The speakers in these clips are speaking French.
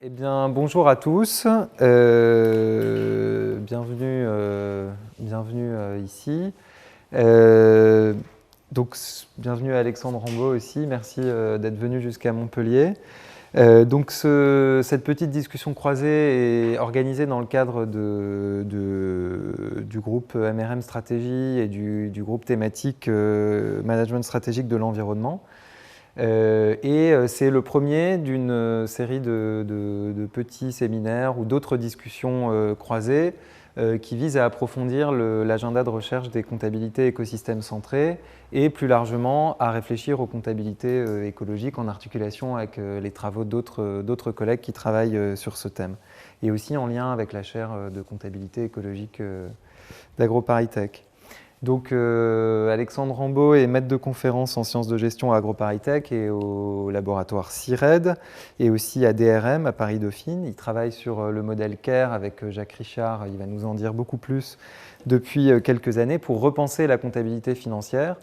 Eh bien, bonjour à tous, bienvenue, ici. Donc, bienvenue à Alexandre Rambaud aussi, merci d'être venu jusqu'à Montpellier. Donc, cette petite discussion croisée est organisée dans le cadre du groupe MRM Stratégie et du groupe thématique Management stratégique de l'environnement. C'est le premier d'une série de petits séminaires ou d'autres discussions croisées qui visent à approfondir l'agenda de recherche des comptabilités écosystèmes centrés et plus largement à réfléchir aux comptabilités écologiques en articulation avec les travaux d'autres collègues qui travaillent sur ce thème et aussi en lien avec la chaire de comptabilité écologique d'AgroParisTech. Donc, Alexandre Rambaud est maître de conférence en sciences de gestion à AgroParisTech et au laboratoire CIRED et aussi à DRM à Paris-Dauphine. Il travaille sur le modèle CARE avec Jacques Richard, il va nous en dire beaucoup plus depuis quelques années pour repenser la comptabilité financière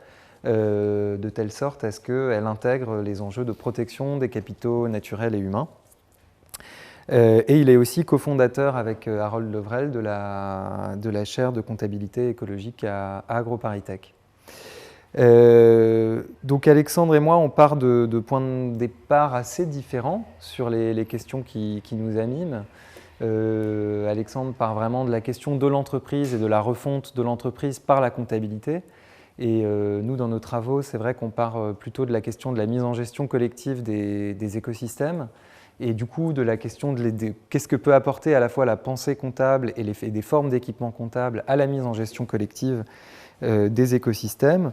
de telle sorte à ce qu'elle intègre les enjeux de protection des capitaux naturels et humains. Et il est aussi cofondateur avec Harold Levrel de la chaire de comptabilité écologique à AgroParisTech. Donc Alexandre et moi, on part de points de départ assez différents sur les questions qui nous animent. Alexandre part vraiment de la question de l'entreprise et de la refonte de l'entreprise par la comptabilité. Et nous, dans nos travaux, c'est vrai qu'on part plutôt de la question de la mise en gestion collective des écosystèmes, et du coup de la question de qu'est-ce que peut apporter à la fois la pensée comptable et des formes d'équipement comptable à la mise en gestion collective des écosystèmes.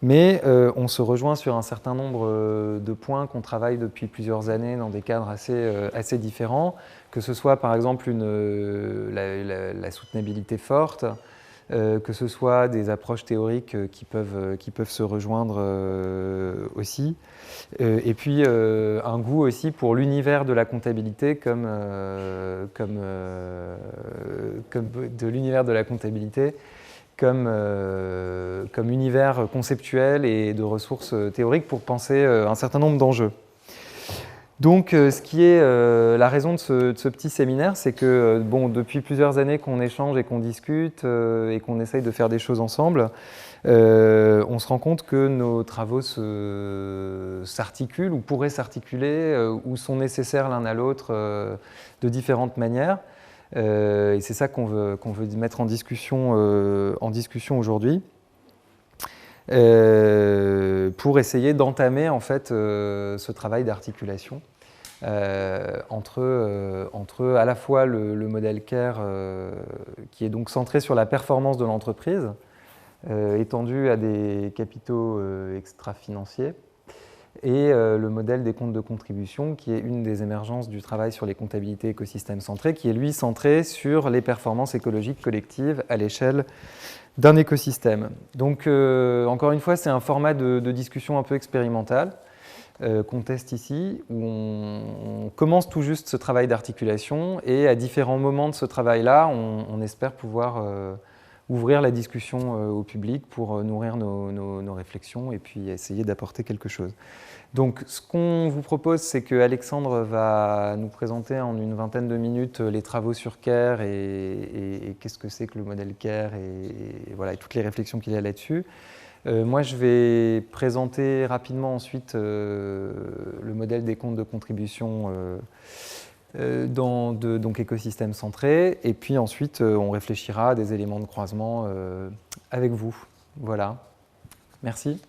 Mais on se rejoint sur un certain nombre de points qu'on travaille depuis plusieurs années dans des cadres assez différents, que ce soit par exemple la soutenabilité forte, que ce soit des approches théoriques qui peuvent se rejoindre aussi, et puis un goût aussi pour l'univers de la comptabilité comme univers conceptuel et de ressources théoriques pour penser un certain nombre d'enjeux. Donc, ce qui est la raison de ce petit séminaire, c'est que depuis plusieurs années qu'on échange et qu'on discute et qu'on essaye de faire des choses ensemble, on se rend compte que nos travaux s'articulent ou pourraient s'articuler ou sont nécessaires l'un à l'autre de différentes manières. Et c'est ça qu'on veut mettre en discussion aujourd'hui. Pour essayer d'entamer en fait ce travail d'articulation entre à la fois le modèle CARE qui est donc centré sur la performance de l'entreprise, étendu à des capitaux extra-financiers, et le modèle des comptes de contribution qui est une des émergences du travail sur les comptabilités écosystèmes centrés, qui est lui centré sur les performances écologiques collectives à l'échelle d'un écosystème. Donc, encore une fois, c'est un format de discussion un peu expérimental qu'on teste ici, où on commence tout juste ce travail d'articulation et à différents moments de ce travail-là, on espère pouvoir ouvrir la discussion au public pour nourrir nos réflexions et puis essayer d'apporter quelque chose. Donc, ce qu'on vous propose, c'est que Alexandre va nous présenter en une vingtaine de minutes les travaux sur CARE et qu'est-ce que c'est que le modèle CARE et voilà, et toutes les réflexions qu'il y a là-dessus. Moi, je vais présenter rapidement ensuite le modèle des comptes de contribution donc écosystème centré, et puis ensuite on réfléchira à des éléments de croisement avec vous. Voilà. Merci,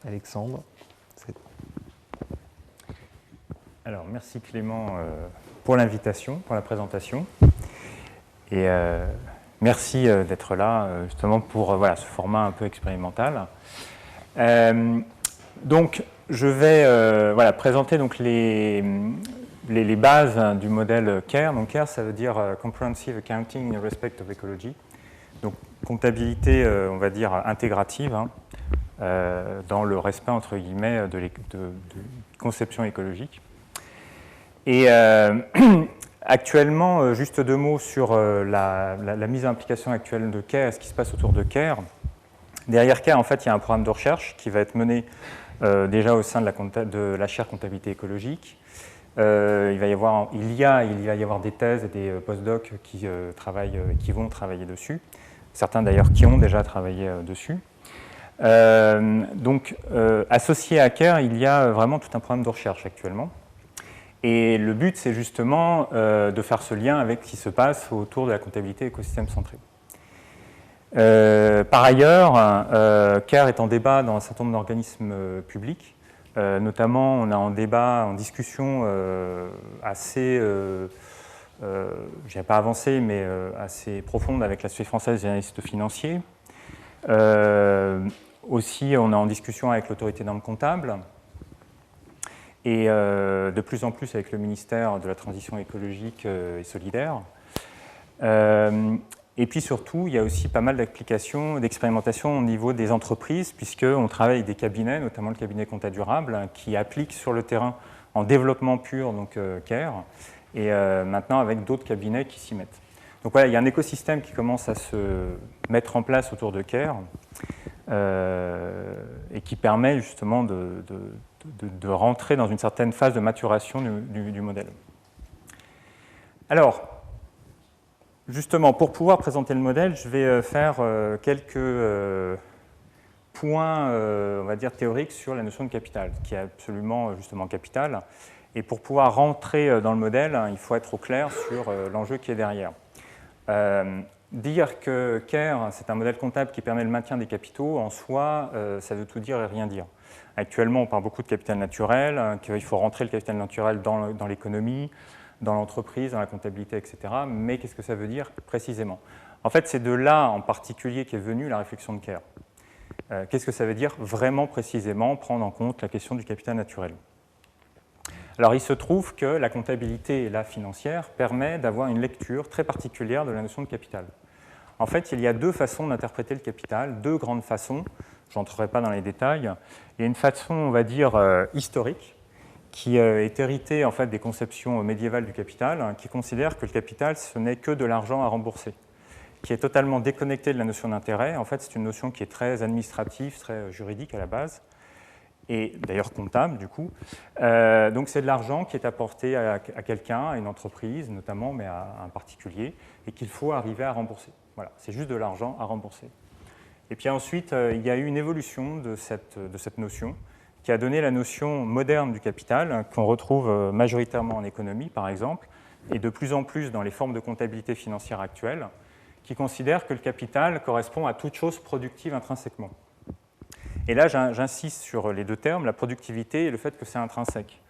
Alexandre. Alors, merci Clément pour l'invitation, pour la présentation. Et merci d'être là justement pour ce format un peu expérimental. Donc, je vais présenter donc, les bases du modèle CARE. Donc, CARE, ça veut dire Comprehensive Accounting in Respect of Ecology. Donc, comptabilité, on va dire, intégrative, dans le respect, entre guillemets, de conception écologique. Et actuellement, juste deux mots sur la mise en application actuelle de CARE et ce qui se passe autour de CARE. Derrière CARE, en fait, il y a un programme de recherche qui va être mené déjà au sein de la chaire comptabilité écologique, Il va y avoir des thèses et des postdocs qui vont travailler dessus. Certains d'ailleurs qui ont déjà travaillé dessus. Associé à CARE, il y a vraiment tout un programme de recherche actuellement. Et le but, c'est justement de faire ce lien avec ce qui se passe autour de la comptabilité écosystème centré. Par ailleurs, CARE est en débat dans un certain nombre d'organismes publics. Notamment, on a en discussion assez, je dirais pas avancée, mais assez profonde avec la Société française des analystes financiers. Aussi, on est en discussion avec l'autorité norme comptable et de plus en plus avec le ministère de la Transition écologique et solidaire. Et puis surtout, il y a aussi pas mal d'applications, d'expérimentations au niveau des entreprises, puisqu'on travaille avec des cabinets, notamment le cabinet Compta Durable, qui applique sur le terrain en développement pur, donc CARE, et maintenant avec d'autres cabinets qui s'y mettent. Donc voilà, il y a un écosystème qui commence à se mettre en place autour de CARE et qui permet justement de rentrer dans une certaine phase de maturation du modèle. Alors, justement, pour pouvoir présenter le modèle, je vais faire quelques points, on va dire, théoriques sur la notion de capital, qui est absolument, justement, capital. Et pour pouvoir rentrer dans le modèle, il faut être au clair sur l'enjeu qui est derrière. Dire que CARE, c'est un modèle comptable qui permet le maintien des capitaux, en soi, ça veut tout dire et rien dire. Actuellement, on parle beaucoup de capital naturel, qu'il faut rentrer le capital naturel dans l'économie, dans l'entreprise, dans la comptabilité, etc. Mais qu'est-ce que ça veut dire précisément? En fait, c'est de là en particulier qu'est venue la réflexion de CARE. Qu'est-ce que ça veut dire vraiment précisément prendre en compte la question du capital naturel? Alors, il se trouve que la comptabilité et la financière permet d'avoir une lecture très particulière de la notion de capital. En fait, il y a deux façons d'interpréter le capital, deux grandes façons. Je n'entrerai pas dans les détails. Il y a une façon, on va dire, historique, qui est héritée en fait, des conceptions médiévales du capital, qui considère que le capital, ce n'est que de l'argent à rembourser, qui est totalement déconnecté de la notion d'intérêt. En fait, c'est une notion qui est très administrative, très juridique à la base, et d'ailleurs comptable du coup. Donc c'est de l'argent qui est apporté à quelqu'un, à une entreprise notamment, mais à un particulier, et qu'il faut arriver à rembourser. Voilà, c'est juste de l'argent à rembourser. Et puis ensuite, il y a eu une évolution de cette notion qui a donné la notion moderne du capital, qu'on retrouve majoritairement en économie par exemple, et de plus en plus dans les formes de comptabilité financière actuelles, qui considèrent que le capital correspond à toute chose productive intrinsèquement. Et là, j'insiste sur les deux termes, la productivité et le fait que c'est intrinsèque.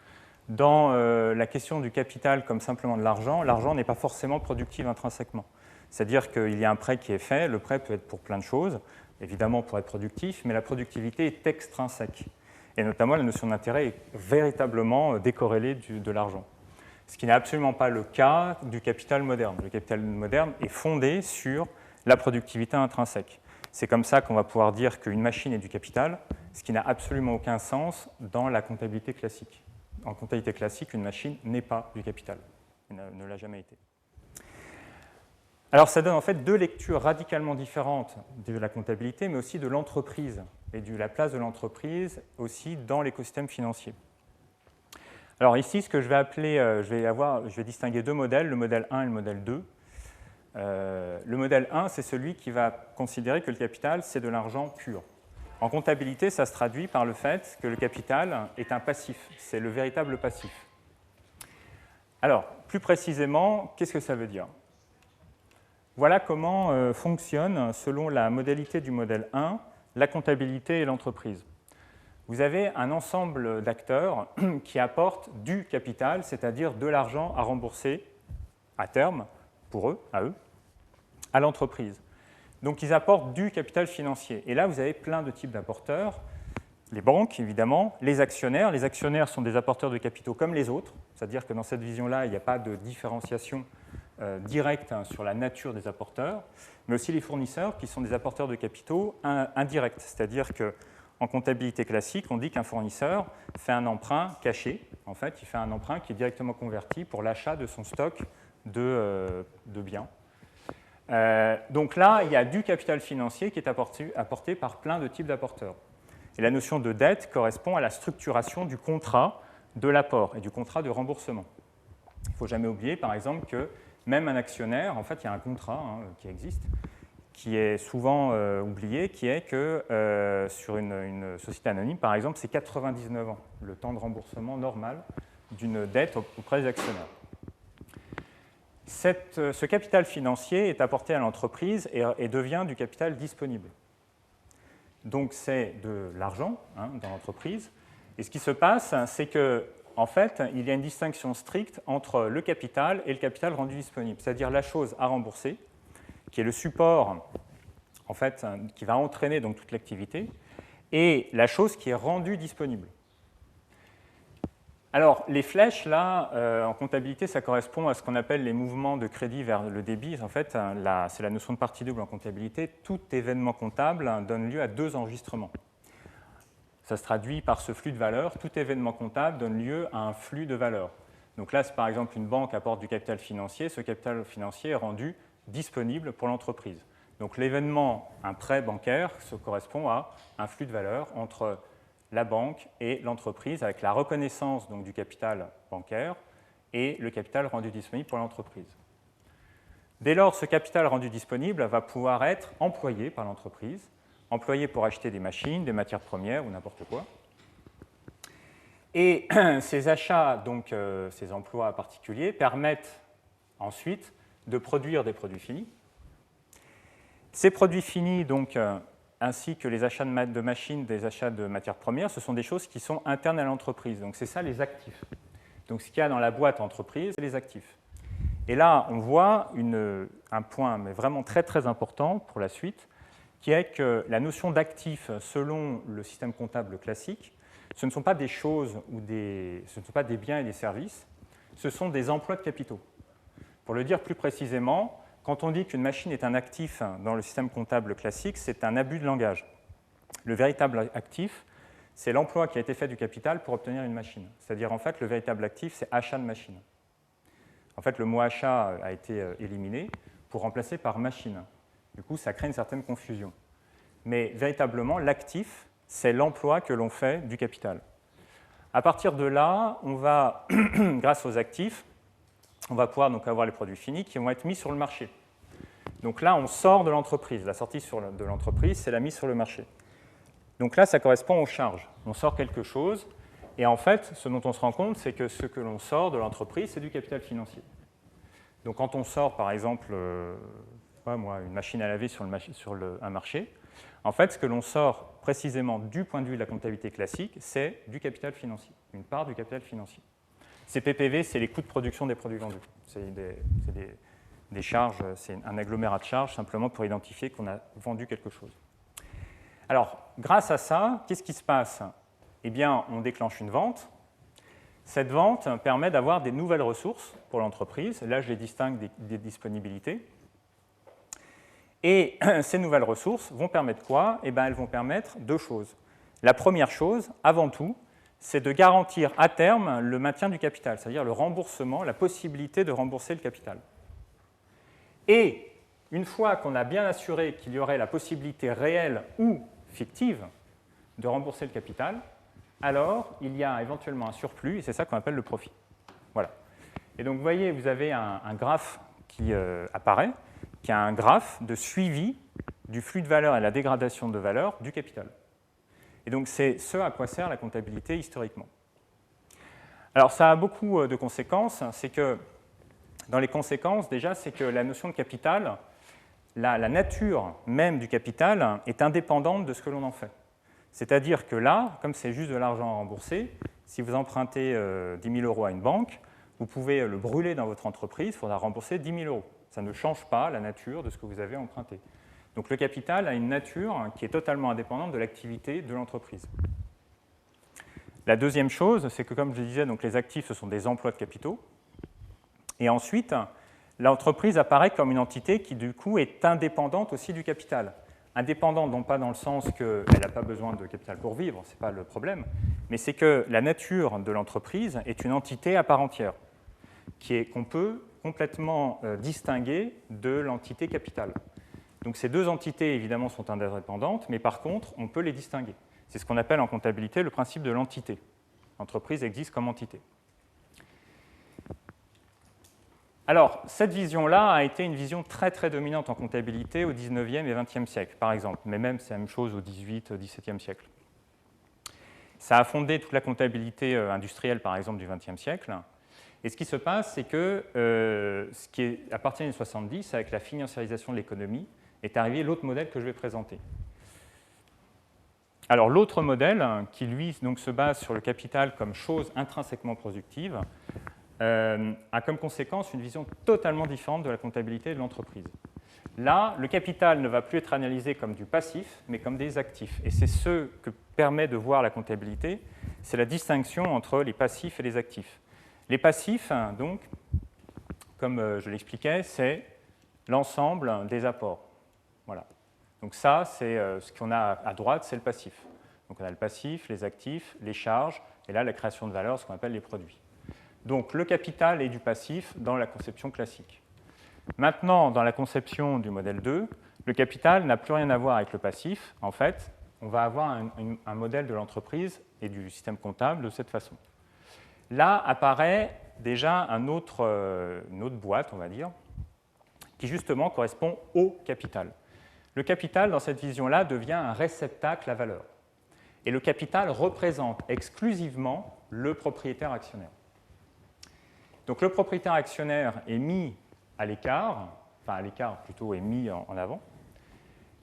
Dans la question du capital comme simplement de l'argent n'est pas forcément productif intrinsèquement. C'est-à-dire qu'il y a un prêt qui est fait, le prêt peut être pour plein de choses, évidemment pour être productif, mais la productivité est extrinsèque. Et notamment, la notion d'intérêt est véritablement décorrélée de l'argent. Ce qui n'est absolument pas le cas du capital moderne. Le capital moderne est fondé sur la productivité intrinsèque. C'est comme ça qu'on va pouvoir dire qu'une machine est du capital, ce qui n'a absolument aucun sens dans la comptabilité classique. En comptabilité classique, une machine n'est pas du capital, elle ne l'a jamais été. Alors ça donne en fait deux lectures radicalement différentes de la comptabilité, mais aussi de l'entreprise et de la place de l'entreprise aussi dans l'écosystème financier. Alors ici, ce que je vais appeler, je vais distinguer deux modèles, le modèle 1 et le modèle 2. Le modèle 1, c'est celui qui va considérer que le capital, c'est de l'argent pur. En comptabilité, ça se traduit par le fait que le capital est un passif, c'est le véritable passif. Alors, plus précisément, qu'est-ce que ça veut dire? Voilà comment fonctionne, selon la modalité du modèle 1, la comptabilité et l'entreprise. Vous avez un ensemble d'acteurs qui apportent du capital, c'est-à-dire de l'argent à rembourser à terme, pour eux, à l'entreprise. Donc ils apportent du capital financier. Et là, vous avez plein de types d'apporteurs. Les banques, évidemment, les actionnaires. Les actionnaires sont des apporteurs de capitaux comme les autres, c'est-à-dire que dans cette vision-là, il n'y a pas de différenciation directe sur la nature des apporteurs, mais aussi les fournisseurs qui sont des apporteurs de capitaux indirects, c'est-à-dire qu'en comptabilité classique, on dit qu'un fournisseur fait un emprunt caché. En fait, il fait un emprunt qui est directement converti pour l'achat de son stock de biens. Donc là, il y a du capital financier qui est apporté par plein de types d'apporteurs. Et la notion de dette correspond à la structuration du contrat de l'apport et du contrat de remboursement. Il ne faut jamais oublier, par exemple, que même un actionnaire, en fait, il y a un contrat qui existe, qui est souvent oublié, qui est que sur une société anonyme, par exemple, c'est 99 ans, le temps de remboursement normal d'une dette auprès des actionnaires. Ce capital financier est apporté à l'entreprise et devient du capital disponible. Donc c'est de l'argent dans l'entreprise. Et ce qui se passe, c'est qu'en fait, il y a une distinction stricte entre le capital et le capital rendu disponible, c'est-à-dire la chose à rembourser, qui est le support en fait, qui va entraîner donc, toute l'activité, et la chose qui est rendue disponible. Alors, les flèches, là, en comptabilité, ça correspond à ce qu'on appelle les mouvements de crédit vers le débit. En fait, c'est la notion de partie double en comptabilité. Tout événement comptable donne lieu à deux enregistrements. Ça se traduit par ce flux de valeur. Tout événement comptable donne lieu à un flux de valeur. Donc là, si par exemple une banque apporte du capital financier, ce capital financier est rendu disponible pour l'entreprise. Donc l'événement, un prêt bancaire, ça correspond à un flux de valeur entre la banque et l'entreprise avec la reconnaissance donc, du capital bancaire et le capital rendu disponible pour l'entreprise. Dès lors, ce capital rendu disponible va pouvoir être employé par l'entreprise, employé pour acheter des machines, des matières premières ou n'importe quoi. Et ces achats, donc ces emplois particuliers, permettent ensuite de produire des produits finis. Ces produits finis, donc, ainsi que les achats de machines, des achats de matières premières, ce sont des choses qui sont internes à l'entreprise. Donc c'est ça les actifs. Donc ce qu'il y a dans la boîte entreprise, c'est les actifs. Et là, on voit un point mais vraiment très très important pour la suite, qui est que la notion d'actifs, selon le système comptable classique, ce ne sont pas des choses ce ne sont pas des biens et des services, ce sont des emplois de capitaux. Pour le dire plus précisément, quand on dit qu'une machine est un actif dans le système comptable classique, c'est un abus de langage. Le véritable actif, c'est l'emploi qui a été fait du capital pour obtenir une machine. C'est-à-dire, en fait, le véritable actif, c'est achat de machine. En fait, le mot achat a été éliminé pour remplacer par machine. Du coup, ça crée une certaine confusion. Mais véritablement, l'actif, c'est l'emploi que l'on fait du capital. À partir de là, on va, grâce aux actifs, on va pouvoir donc avoir les produits finis qui vont être mis sur le marché. Donc là, on sort de l'entreprise. La sortie de l'entreprise, c'est la mise sur le marché. Donc là, ça correspond aux charges. On sort quelque chose, et en fait, ce dont on se rend compte, c'est que ce que l'on sort de l'entreprise, c'est du capital financier. Donc quand on sort, par exemple, une machine à laver sur un marché, en fait, ce que l'on sort précisément du point de vue de la comptabilité classique, c'est du capital financier, une part du capital financier. Ces PPV, c'est les coûts de production des produits vendus. C'est des charges, c'est un agglomérat de charges simplement pour identifier qu'on a vendu quelque chose. Alors, grâce à ça, qu'est-ce qui se passe? Eh bien, on déclenche une vente. Cette vente permet d'avoir des nouvelles ressources pour l'entreprise. Là, je les distingue des disponibilités. Et ces nouvelles ressources vont permettre quoi? Eh bien, elles vont permettre deux choses. La première chose, avant tout, c'est de garantir à terme le maintien du capital, c'est-à-dire le remboursement, la possibilité de rembourser le capital. Et une fois qu'on a bien assuré qu'il y aurait la possibilité réelle ou fictive de rembourser le capital, alors il y a éventuellement un surplus, et c'est ça qu'on appelle le profit. Voilà. Et donc vous voyez, vous avez un graphe qui apparaît, qui a un graphe de suivi du flux de valeur et la dégradation de valeur du capital. Et donc, c'est ce à quoi sert la comptabilité historiquement. Alors, ça a beaucoup de conséquences. C'est que, dans les conséquences, déjà, c'est que la notion de capital, la nature même du capital est indépendante de ce que l'on en fait. C'est-à-dire que là, comme c'est juste de l'argent à rembourser, si vous empruntez 10 000 € à une banque, vous pouvez le brûler dans votre entreprise, il faudra rembourser 10 000 €. Ça ne change pas la nature de ce que vous avez emprunté. Donc le capital a une nature qui est totalement indépendante de l'activité de l'entreprise. La deuxième chose, c'est que, comme je disais, donc les actifs, ce sont des emplois de capitaux. Et ensuite, l'entreprise apparaît comme une entité qui, du coup, est indépendante aussi du capital. Indépendante, non pas dans le sens qu'elle n'a pas besoin de capital pour vivre, ce n'est pas le problème, mais c'est que la nature de l'entreprise est une entité à part entière, qu'on peut complètement distinguer de l'entité capitale. Donc ces deux entités, évidemment, sont indépendantes, mais par contre, on peut les distinguer. C'est ce qu'on appelle en comptabilité le principe de l'entité. L'entreprise existe comme entité. Alors, cette vision-là a été une vision très très dominante en comptabilité au 19e et 20e siècle, par exemple, mais même c'est la même chose au 18e, 17e siècle. Ça a fondé toute la comptabilité industrielle, par exemple, du 20e siècle. Et ce qui se passe, c'est que, à partir des années 70, avec la financiarisation de l'économie, est arrivé l'autre modèle que je vais présenter. Alors, l'autre modèle, qui lui donc, se base sur le capital comme chose intrinsèquement productive, a comme conséquence une vision totalement différente de la comptabilité de l'entreprise. Là, le capital ne va plus être analysé comme du passif, mais comme des actifs. Et c'est ce que permet de voir la comptabilité, c'est la distinction entre les passifs et les actifs. Les passifs, donc, comme je l'expliquais, c'est l'ensemble des apports. Voilà. Donc ça, c'est ce qu'on a à droite, c'est le passif. Donc on a le passif, les actifs, les charges, et là, la création de valeur, ce qu'on appelle les produits. Donc le capital est du passif dans la conception classique. Maintenant, dans la conception du modèle 2, le capital n'a plus rien à voir avec le passif. En fait, on va avoir un modèle de l'entreprise et du système comptable de cette façon. Là apparaît déjà une autre boîte, on va dire, qui justement correspond au capital. Le capital, dans cette vision-là, devient un réceptacle à valeur. Et le capital représente exclusivement le propriétaire actionnaire. Donc le propriétaire actionnaire est mis à l'écart, enfin à l'écart plutôt est mis en avant.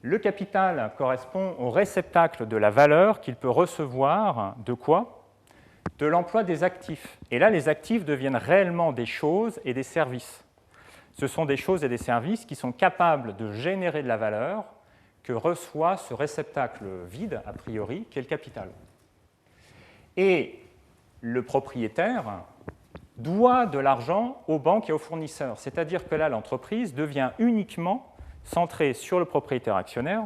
Le capital correspond au réceptacle de la valeur qu'il peut recevoir de quoi? De l'emploi des actifs. Et là, les actifs deviennent réellement des choses et des services. Ce sont des choses et des services qui sont capables de générer de la valeur que reçoit ce réceptacle vide, a priori, qui est le capital. Et le propriétaire doit de l'argent aux banques et aux fournisseurs. C'est-à-dire que là, l'entreprise devient uniquement centrée sur le propriétaire actionnaire.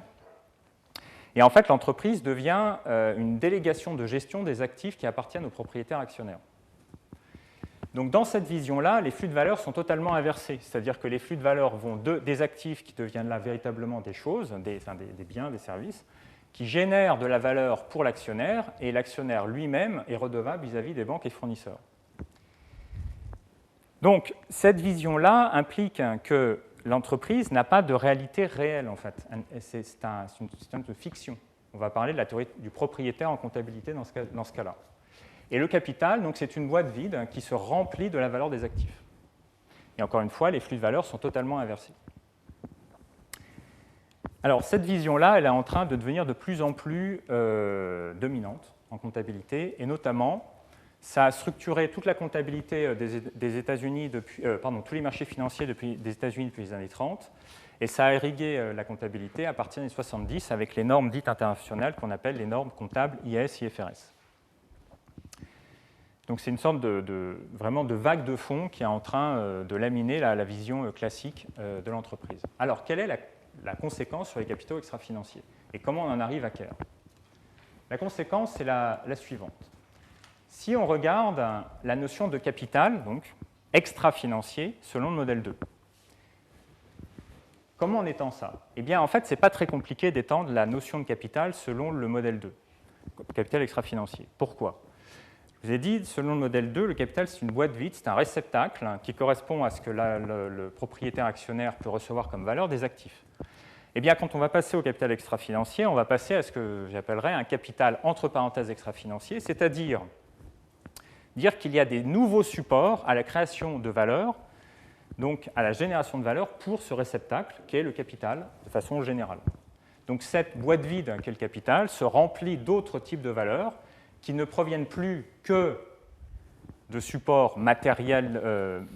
Et en fait, l'entreprise devient une délégation de gestion des actifs qui appartiennent aux propriétaires actionnaires. Donc dans cette vision-là, les flux de valeur sont totalement inversés. C'est-à-dire que les flux de valeur vont des actifs qui deviennent là véritablement des choses, des biens, des services, qui génèrent de la valeur pour l'actionnaire, et l'actionnaire lui-même est redevable vis-à-vis des banques et fournisseurs. Donc cette vision-là implique que l'entreprise n'a pas de réalité réelle, en fait. C'est une système de fiction. On va parler de la théorie du propriétaire en comptabilité dans ce cas-là. Et le capital, donc, c'est une boîte vide qui se remplit de la valeur des actifs. Et encore une fois, les flux de valeur sont totalement inversés. Alors, cette vision-là, elle est en train de devenir de plus en plus dominante en comptabilité, et notamment, ça a structuré toute la comptabilité des États-Unis, tous les marchés financiers des États-Unis depuis les années 30, et ça a irrigué la comptabilité à partir des années 70 avec les normes dites internationales qu'on appelle les normes comptables IAS, IFRS. Donc c'est une sorte vraiment de vague de fond qui est en train de laminer la vision classique de l'entreprise. Alors, quelle est la conséquence sur les capitaux extra-financiers? Et comment on en arrive à Kerr? La conséquence, c'est la suivante. Si on regarde la notion de capital, donc extra-financier, selon le modèle 2, comment on étend ça? Eh bien, en fait, ce n'est pas très compliqué d'étendre la notion de capital selon le modèle 2, capital extra-financier. Pourquoi? Je vous ai dit, selon le modèle 2, le capital, c'est une boîte vide, c'est un réceptacle qui correspond à ce que le propriétaire actionnaire peut recevoir comme valeur des actifs. Eh bien, quand on va passer au capital extra-financier, on va passer à ce que j'appellerais un capital entre parenthèses extra-financier, c'est-à-dire dire qu'il y a des nouveaux supports à la création de valeur, donc à la génération de valeur pour ce réceptacle qui est le capital de façon générale. Donc cette boîte vide qui est le capital se remplit d'autres types de valeurs qui ne proviennent plus que de supports matériels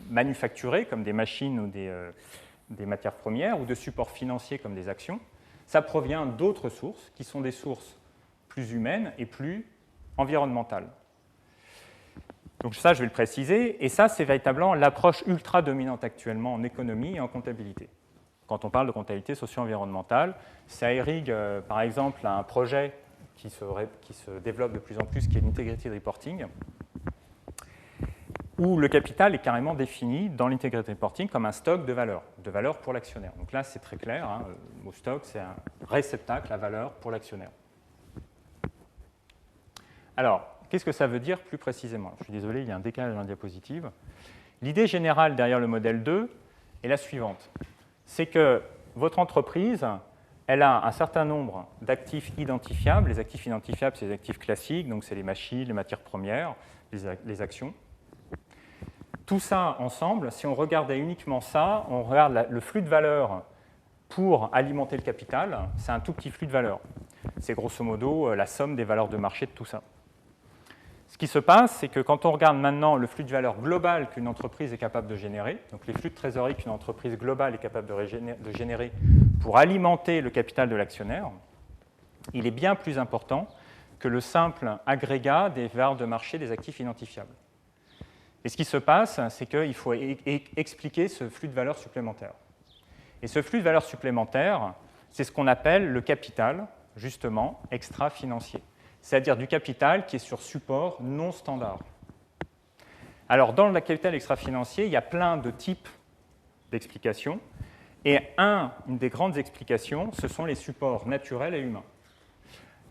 manufacturés, comme des machines ou des matières premières, ou de supports financiers comme des actions. Ça provient d'autres sources, qui sont des sources plus humaines et plus environnementales. Donc ça, je vais le préciser, et ça, c'est véritablement l'approche ultra dominante actuellement en économie et en comptabilité. Quand on parle de comptabilité socio-environnementale, ça irrigue, par exemple, un projet qui se développe de plus en plus, qui est l'Integrated Reporting, où le capital est carrément défini dans l'Integrated Reporting comme un stock de valeur pour l'actionnaire. Donc là, c'est très clair, hein, le mot stock, c'est un réceptacle à valeur pour l'actionnaire. Alors, qu'est-ce que ça veut dire plus précisément? Je suis désolé, il y a un décalage dans la diapositive. L'idée générale derrière le modèle 2 est la suivante. C'est que votre entreprise, elle a un certain nombre d'actifs identifiables. Les actifs identifiables, c'est les actifs classiques, donc c'est les machines, les matières premières, les actions. Tout ça ensemble, si on regardait uniquement ça, on regarde le flux de valeur pour alimenter le capital, c'est un tout petit flux de valeur. C'est grosso modo la somme des valeurs de marché de tout ça. Ce qui se passe, c'est que quand on regarde maintenant le flux de valeur global qu'une entreprise est capable de générer, donc les flux de trésorerie qu'une entreprise globale est capable de générer pour alimenter le capital de l'actionnaire, il est bien plus important que le simple agrégat des valeurs de marché des actifs identifiables. Et ce qui se passe, c'est qu'il faut expliquer ce flux de valeur supplémentaire. Et ce flux de valeur supplémentaire, c'est ce qu'on appelle le capital, justement, extra-financier. C'est-à-dire du capital qui est sur support non standard. Alors, dans le capital extra-financier, il y a plein de types d'explications. Et une des grandes explications, ce sont les supports naturels et humains.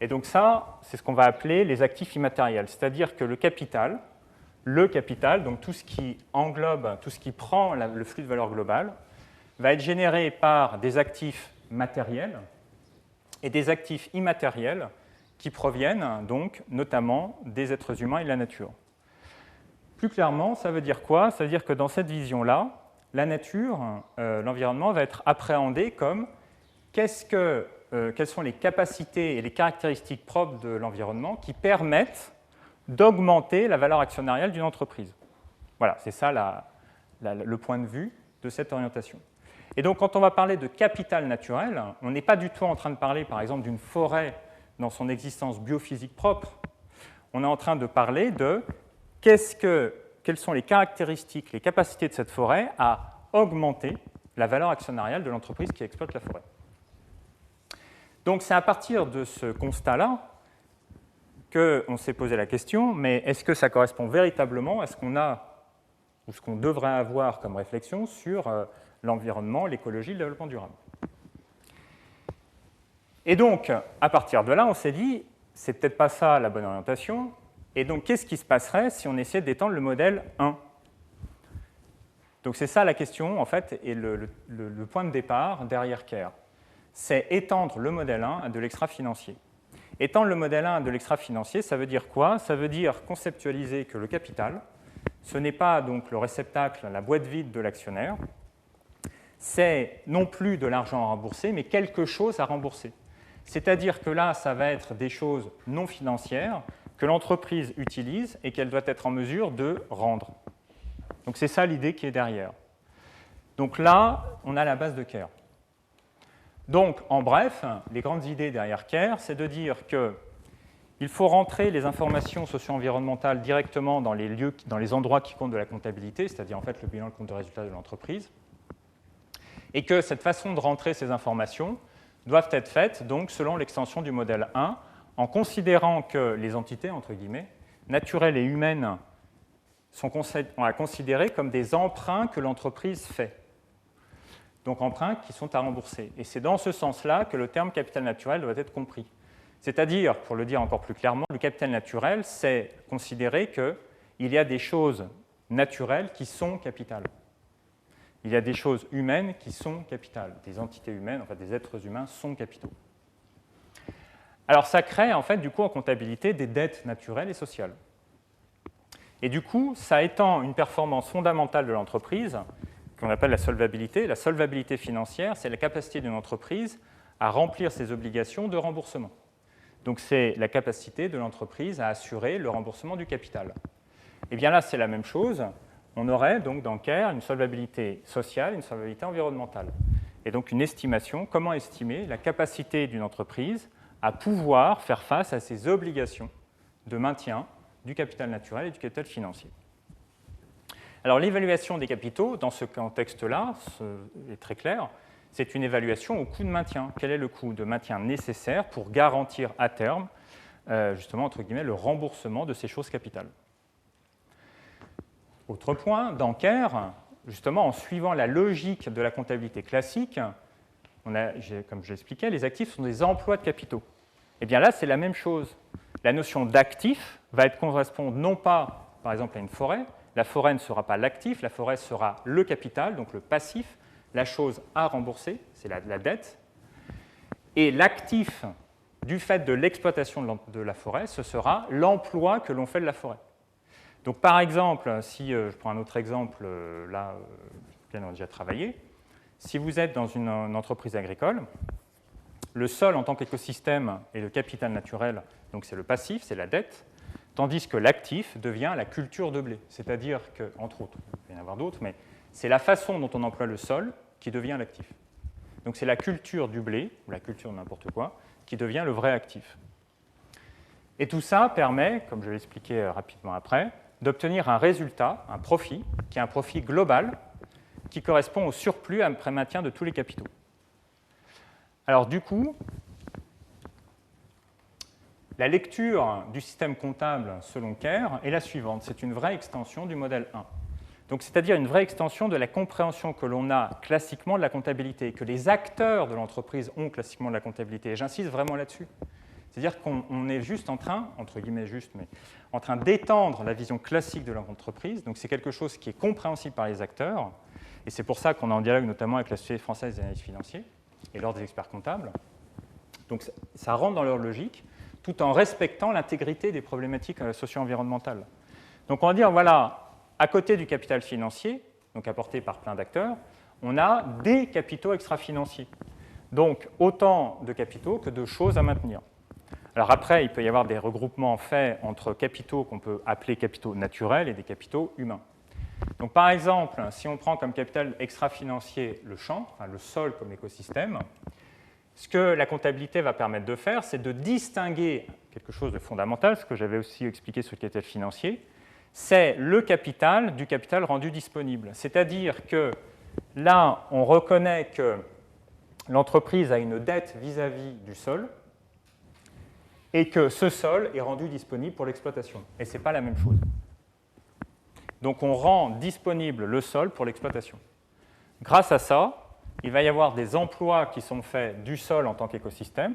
Et donc ça, c'est ce qu'on va appeler les actifs immatériels. C'est-à-dire que le capital, donc tout ce qui englobe, tout ce qui prend le flux de valeur global, va être généré par des actifs matériels et des actifs immatériels qui proviennent donc notamment des êtres humains et de la nature. Plus clairement, ça veut dire quoi? Ça veut dire que dans cette vision-là, la nature, l'environnement va être appréhendé comme quelles sont les capacités et les caractéristiques propres de l'environnement qui permettent d'augmenter la valeur actionnariale d'une entreprise. Voilà, c'est ça le point de vue de cette orientation. Et donc, quand on va parler de capital naturel, on n'est pas du tout en train de parler, par exemple, d'une forêt dans son existence biophysique propre. On est en train de parler de quelles sont les caractéristiques, les capacités de cette forêt à augmenter la valeur actionnariale de l'entreprise qui exploite la forêt. Donc, c'est à partir de ce constat-là qu'on s'est posé la question, mais est-ce que ça correspond véritablement à ce qu'on a ou ce qu'on devrait avoir comme réflexion sur l'environnement, l'écologie, le développement durable? Et donc, à partir de là, on s'est dit, c'est peut-être pas ça la bonne orientation, et donc qu'est-ce qui se passerait si on essayait d'étendre le modèle 1? Donc c'est ça la question, en fait, et le point de départ derrière CARE. C'est étendre le modèle 1 à de l'extra-financier. Étendre le modèle 1 à de l'extra-financier, ça veut dire quoi? Ça veut dire conceptualiser que le capital, ce n'est pas donc le réceptacle, la boîte vide de l'actionnaire, c'est non plus de l'argent à rembourser, mais quelque chose à rembourser. C'est-à-dire que là, ça va être des choses non financières que l'entreprise utilise et qu'elle doit être en mesure de rendre. Donc c'est ça l'idée qui est derrière. Donc là, on a la base de CARE. Donc, en bref, les grandes idées derrière CARE, c'est de dire qu'il faut rentrer les informations socio-environnementales directement dans les endroits qui comptent de la comptabilité, c'est-à-dire en fait le bilan, le compte de résultat de l'entreprise, et que cette façon de rentrer ces informations doivent être faites donc selon l'extension du modèle 1, en considérant que les entités, entre guillemets, naturelles et humaines, sont à considérer comme des emprunts que l'entreprise fait. Donc emprunts qui sont à rembourser. Et c'est dans ce sens-là que le terme capital naturel doit être compris. C'est-à-dire, pour le dire encore plus clairement, le capital naturel, c'est considérer qu'il y a des choses naturelles qui sont capitales. Il y a des choses humaines qui sont capitales. Des entités humaines, enfin des êtres humains sont capitaux. Alors ça crée en fait du coup en comptabilité des dettes naturelles et sociales. Et du coup, ça étend une performance fondamentale de l'entreprise qu'on appelle la solvabilité. La solvabilité financière, c'est la capacité d'une entreprise à remplir ses obligations de remboursement. Donc c'est la capacité de l'entreprise à assurer le remboursement du capital. Et bien là, c'est la même chose. On aurait donc dans CARE une solvabilité sociale, une solvabilité environnementale. Et donc une estimation, comment estimer la capacité d'une entreprise à pouvoir faire face à ses obligations de maintien du capital naturel et du capital financier. Alors l'évaluation des capitaux, dans ce contexte-là, est très clair, c'est une évaluation au coût de maintien. Quel est le coût de maintien nécessaire pour garantir à terme, justement, entre guillemets, le remboursement de ces choses capitales? Autre point, dans CARE, justement, en suivant la logique de la comptabilité classique, comme je l'expliquais, les actifs sont des emplois de capitaux. Et bien là, c'est la même chose. La notion d'actif va correspondre non pas, par exemple, à une forêt. La forêt ne sera pas l'actif, la forêt sera le capital, donc le passif, la chose à rembourser, c'est la dette. Et l'actif du fait de l'exploitation de la forêt, ce sera l'emploi que l'on fait de la forêt. Donc par exemple, si je prends un autre exemple, là, lequel on a déjà travaillé, si vous êtes dans une entreprise agricole, le sol en tant qu'écosystème est le capital naturel, donc c'est le passif, c'est la dette, tandis que l'actif devient la culture de blé. C'est-à-dire que, entre autres, il peut y en avoir d'autres, mais c'est la façon dont on emploie le sol qui devient l'actif. Donc c'est la culture du blé, ou la culture de n'importe quoi, qui devient le vrai actif. Et tout ça permet, comme je vais l'expliquer rapidement après, d'obtenir un résultat, un profit, qui est un profit global, qui correspond au surplus après maintien de tous les capitaux. Alors du coup, la lecture du système comptable selon Kerr est la suivante. C'est une vraie extension du modèle 1. Donc, c'est-à-dire une vraie extension de la compréhension que l'on a classiquement de la comptabilité, que les acteurs de l'entreprise ont classiquement de la comptabilité. Et j'insiste vraiment là-dessus. C'est-à-dire qu'on est juste en train, entre guillemets juste, mais en train d'étendre la vision classique de l'entreprise. Donc c'est quelque chose qui est compréhensible par les acteurs. Et c'est pour ça qu'on est en dialogue notamment avec la Société française des analystes financiers et l'Ordre des experts comptables. Donc ça rentre dans leur logique, tout en respectant l'intégrité des problématiques socio-environnementales. Donc on va dire, voilà, à côté du capital financier, donc apporté par plein d'acteurs, on a des capitaux extra-financiers. Donc autant de capitaux que de choses à maintenir. Alors après, il peut y avoir des regroupements faits entre capitaux qu'on peut appeler capitaux naturels et des capitaux humains. Donc par exemple, si on prend comme capital extra-financier le champ, enfin le sol comme écosystème, ce que la comptabilité va permettre de faire, c'est de distinguer quelque chose de fondamental, ce que j'avais aussi expliqué sur le capital financier, c'est le capital du capital rendu disponible. C'est-à-dire que là, on reconnaît que l'entreprise a une dette vis-à-vis du sol et que ce sol est rendu disponible pour l'exploitation. Et ce n'est pas la même chose. Donc on rend disponible le sol pour l'exploitation. Grâce à ça, il va y avoir des emplois qui sont faits du sol en tant qu'écosystème,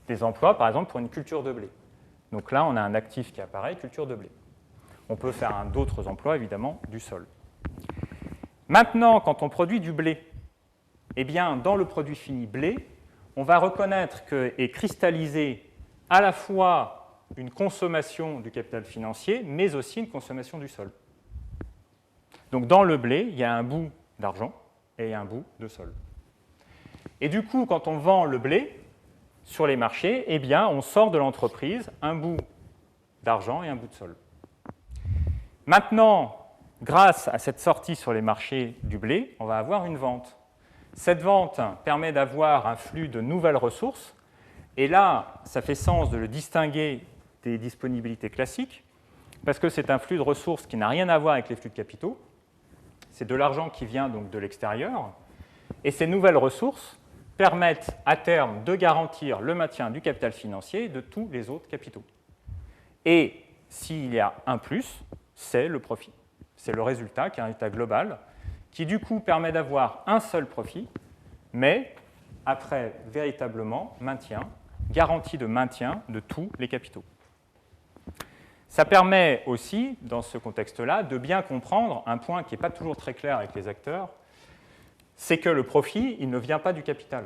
des emplois par exemple pour une culture de blé. Donc là, on a un actif qui apparaît, culture de blé. On peut faire d'autres emplois, évidemment, du sol. Maintenant, quand on produit du blé, eh bien, dans le produit fini blé, on va reconnaître qu'est cristallisée à la fois une consommation du capital financier, mais aussi une consommation du sol. Donc dans le blé, il y a un bout d'argent et un bout de sol. Et du coup, quand on vend le blé sur les marchés, eh bien, on sort de l'entreprise un bout d'argent et un bout de sol. Maintenant, grâce à cette sortie sur les marchés du blé, on va avoir une vente. Cette vente permet d'avoir un flux de nouvelles ressources. Et là, ça fait sens de le distinguer des disponibilités classiques, parce que c'est un flux de ressources qui n'a rien à voir avec les flux de capitaux. C'est de l'argent qui vient donc de l'extérieur. Et ces nouvelles ressources permettent à terme de garantir le maintien du capital financier et de tous les autres capitaux. Et s'il y a un plus, c'est le profit. C'est le résultat qui est un résultat global qui du coup permet d'avoir un seul profit, mais après véritablement maintien, garantie de maintien de tous les capitaux. Ça permet aussi, dans ce contexte-là, de bien comprendre un point qui n'est pas toujours très clair avec les acteurs, c'est que le profit, il ne vient pas du capital.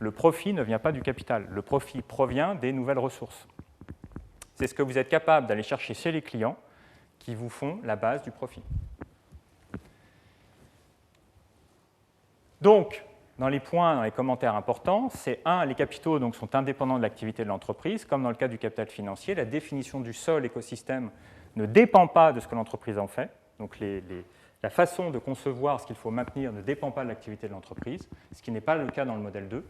Le profit ne vient pas du capital. Le profit provient des nouvelles ressources. C'est ce que vous êtes capable d'aller chercher chez les clients qui vous font la base du profit. Donc, dans les points, dans les commentaires importants, c'est 1, les capitaux donc, sont indépendants de l'activité de l'entreprise, comme dans le cas du capital financier. La définition du sol écosystème ne dépend pas de ce que l'entreprise en fait. Donc la façon de concevoir ce qu'il faut maintenir ne dépend pas de l'activité de l'entreprise, ce qui n'est pas le cas dans le modèle 2.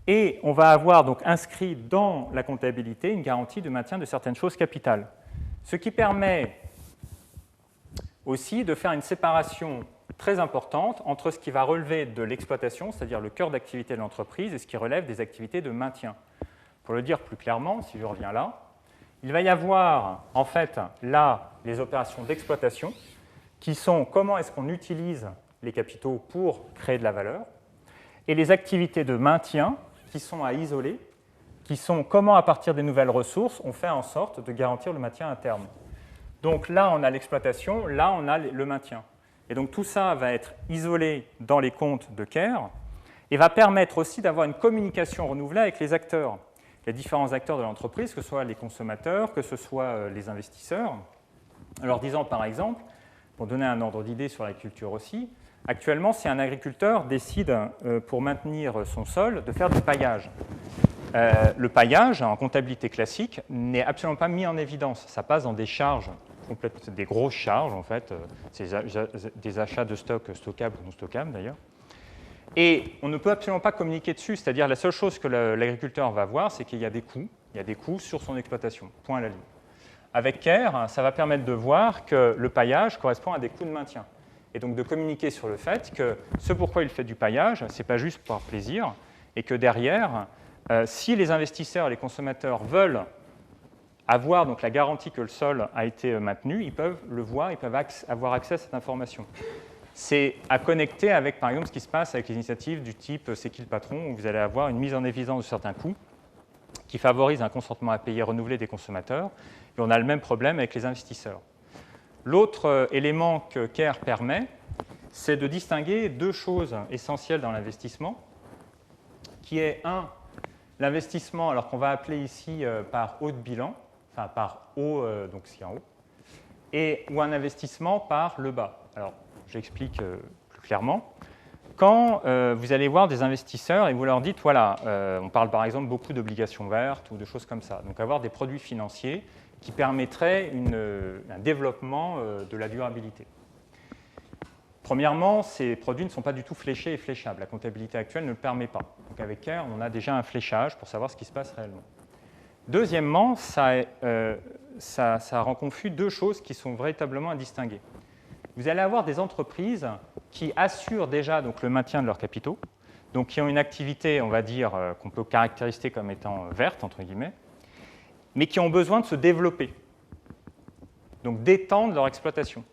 Et on va avoir donc inscrit dans la comptabilité une garantie de maintien de certaines choses capitales. Ce qui permet aussi de faire une séparation très importante entre ce qui va relever de l'exploitation, c'est-à-dire le cœur d'activité de l'entreprise, et ce qui relève des activités de maintien. Pour le dire plus clairement, si je reviens là, il va y avoir en fait là les opérations d'exploitation qui sont comment est-ce qu'on utilise les capitaux pour créer de la valeur, et les activités de maintien qui sont à isoler, qui sont comment, à partir des nouvelles ressources, on fait en sorte de garantir le maintien à terme. Donc là, on a l'exploitation, là, on a le maintien. Et donc tout ça va être isolé dans les comptes de Care et va permettre aussi d'avoir une communication renouvelée avec les acteurs, les différents acteurs de l'entreprise, que ce soit les consommateurs, que ce soit les investisseurs. Alors disant par exemple, pour donner un ordre d'idée sur l'agriculture aussi, actuellement, si un agriculteur décide, pour maintenir son sol, de faire du paillage, le paillage, en comptabilité classique, n'est absolument pas mis en évidence. Ça passe dans des charges, des grosses charges, en fait, c'est des achats de stock stockables ou non stockables d'ailleurs. Et on ne peut absolument pas communiquer dessus, c'est-à-dire la seule chose que l'agriculteur va voir, c'est qu'il y a des coûts. Il y a des coûts sur son exploitation, point à la ligne. Avec Care, ça va permettre de voir que le paillage correspond à des coûts de maintien. Et donc de communiquer sur le fait que ce pourquoi il fait du paillage, ce n'est pas juste par plaisir, et que derrière, si les investisseurs et les consommateurs veulent avoir donc la garantie que le sol a été maintenu, ils peuvent le voir, ils peuvent avoir accès à cette information. C'est à connecter avec, par exemple, ce qui se passe avec les initiatives du type « C'est qui le patron ?», où vous allez avoir une mise en évidence de certains coûts qui favorise un consentement à payer renouvelé des consommateurs. Et on a le même problème avec les investisseurs. L'autre élément que Care permet, c'est de distinguer deux choses essentielles dans l'investissement, qui est, l'investissement, alors qu'on va appeler ici par haut de bilan, enfin par haut, donc c'est en haut, ou un investissement par le bas. Alors, j'explique plus clairement. Quand vous allez voir des investisseurs et vous leur dites, voilà, on parle par exemple beaucoup d'obligations vertes ou de choses comme ça, donc avoir des produits financiers qui permettraient un développement de la durabilité. Premièrement, ces produits ne sont pas du tout fléchés et fléchables. La comptabilité actuelle ne le permet pas. Donc avec Care, on a déjà un fléchage pour savoir ce qui se passe réellement. Deuxièmement, ça rend confus deux choses qui sont véritablement à distinguer. Vous allez avoir des entreprises qui assurent déjà donc, le maintien de leurs capitaux, donc qui ont une activité, on va dire, qu'on peut caractériser comme étant verte, entre guillemets, mais qui ont besoin de se développer, donc d'étendre leur exploitation.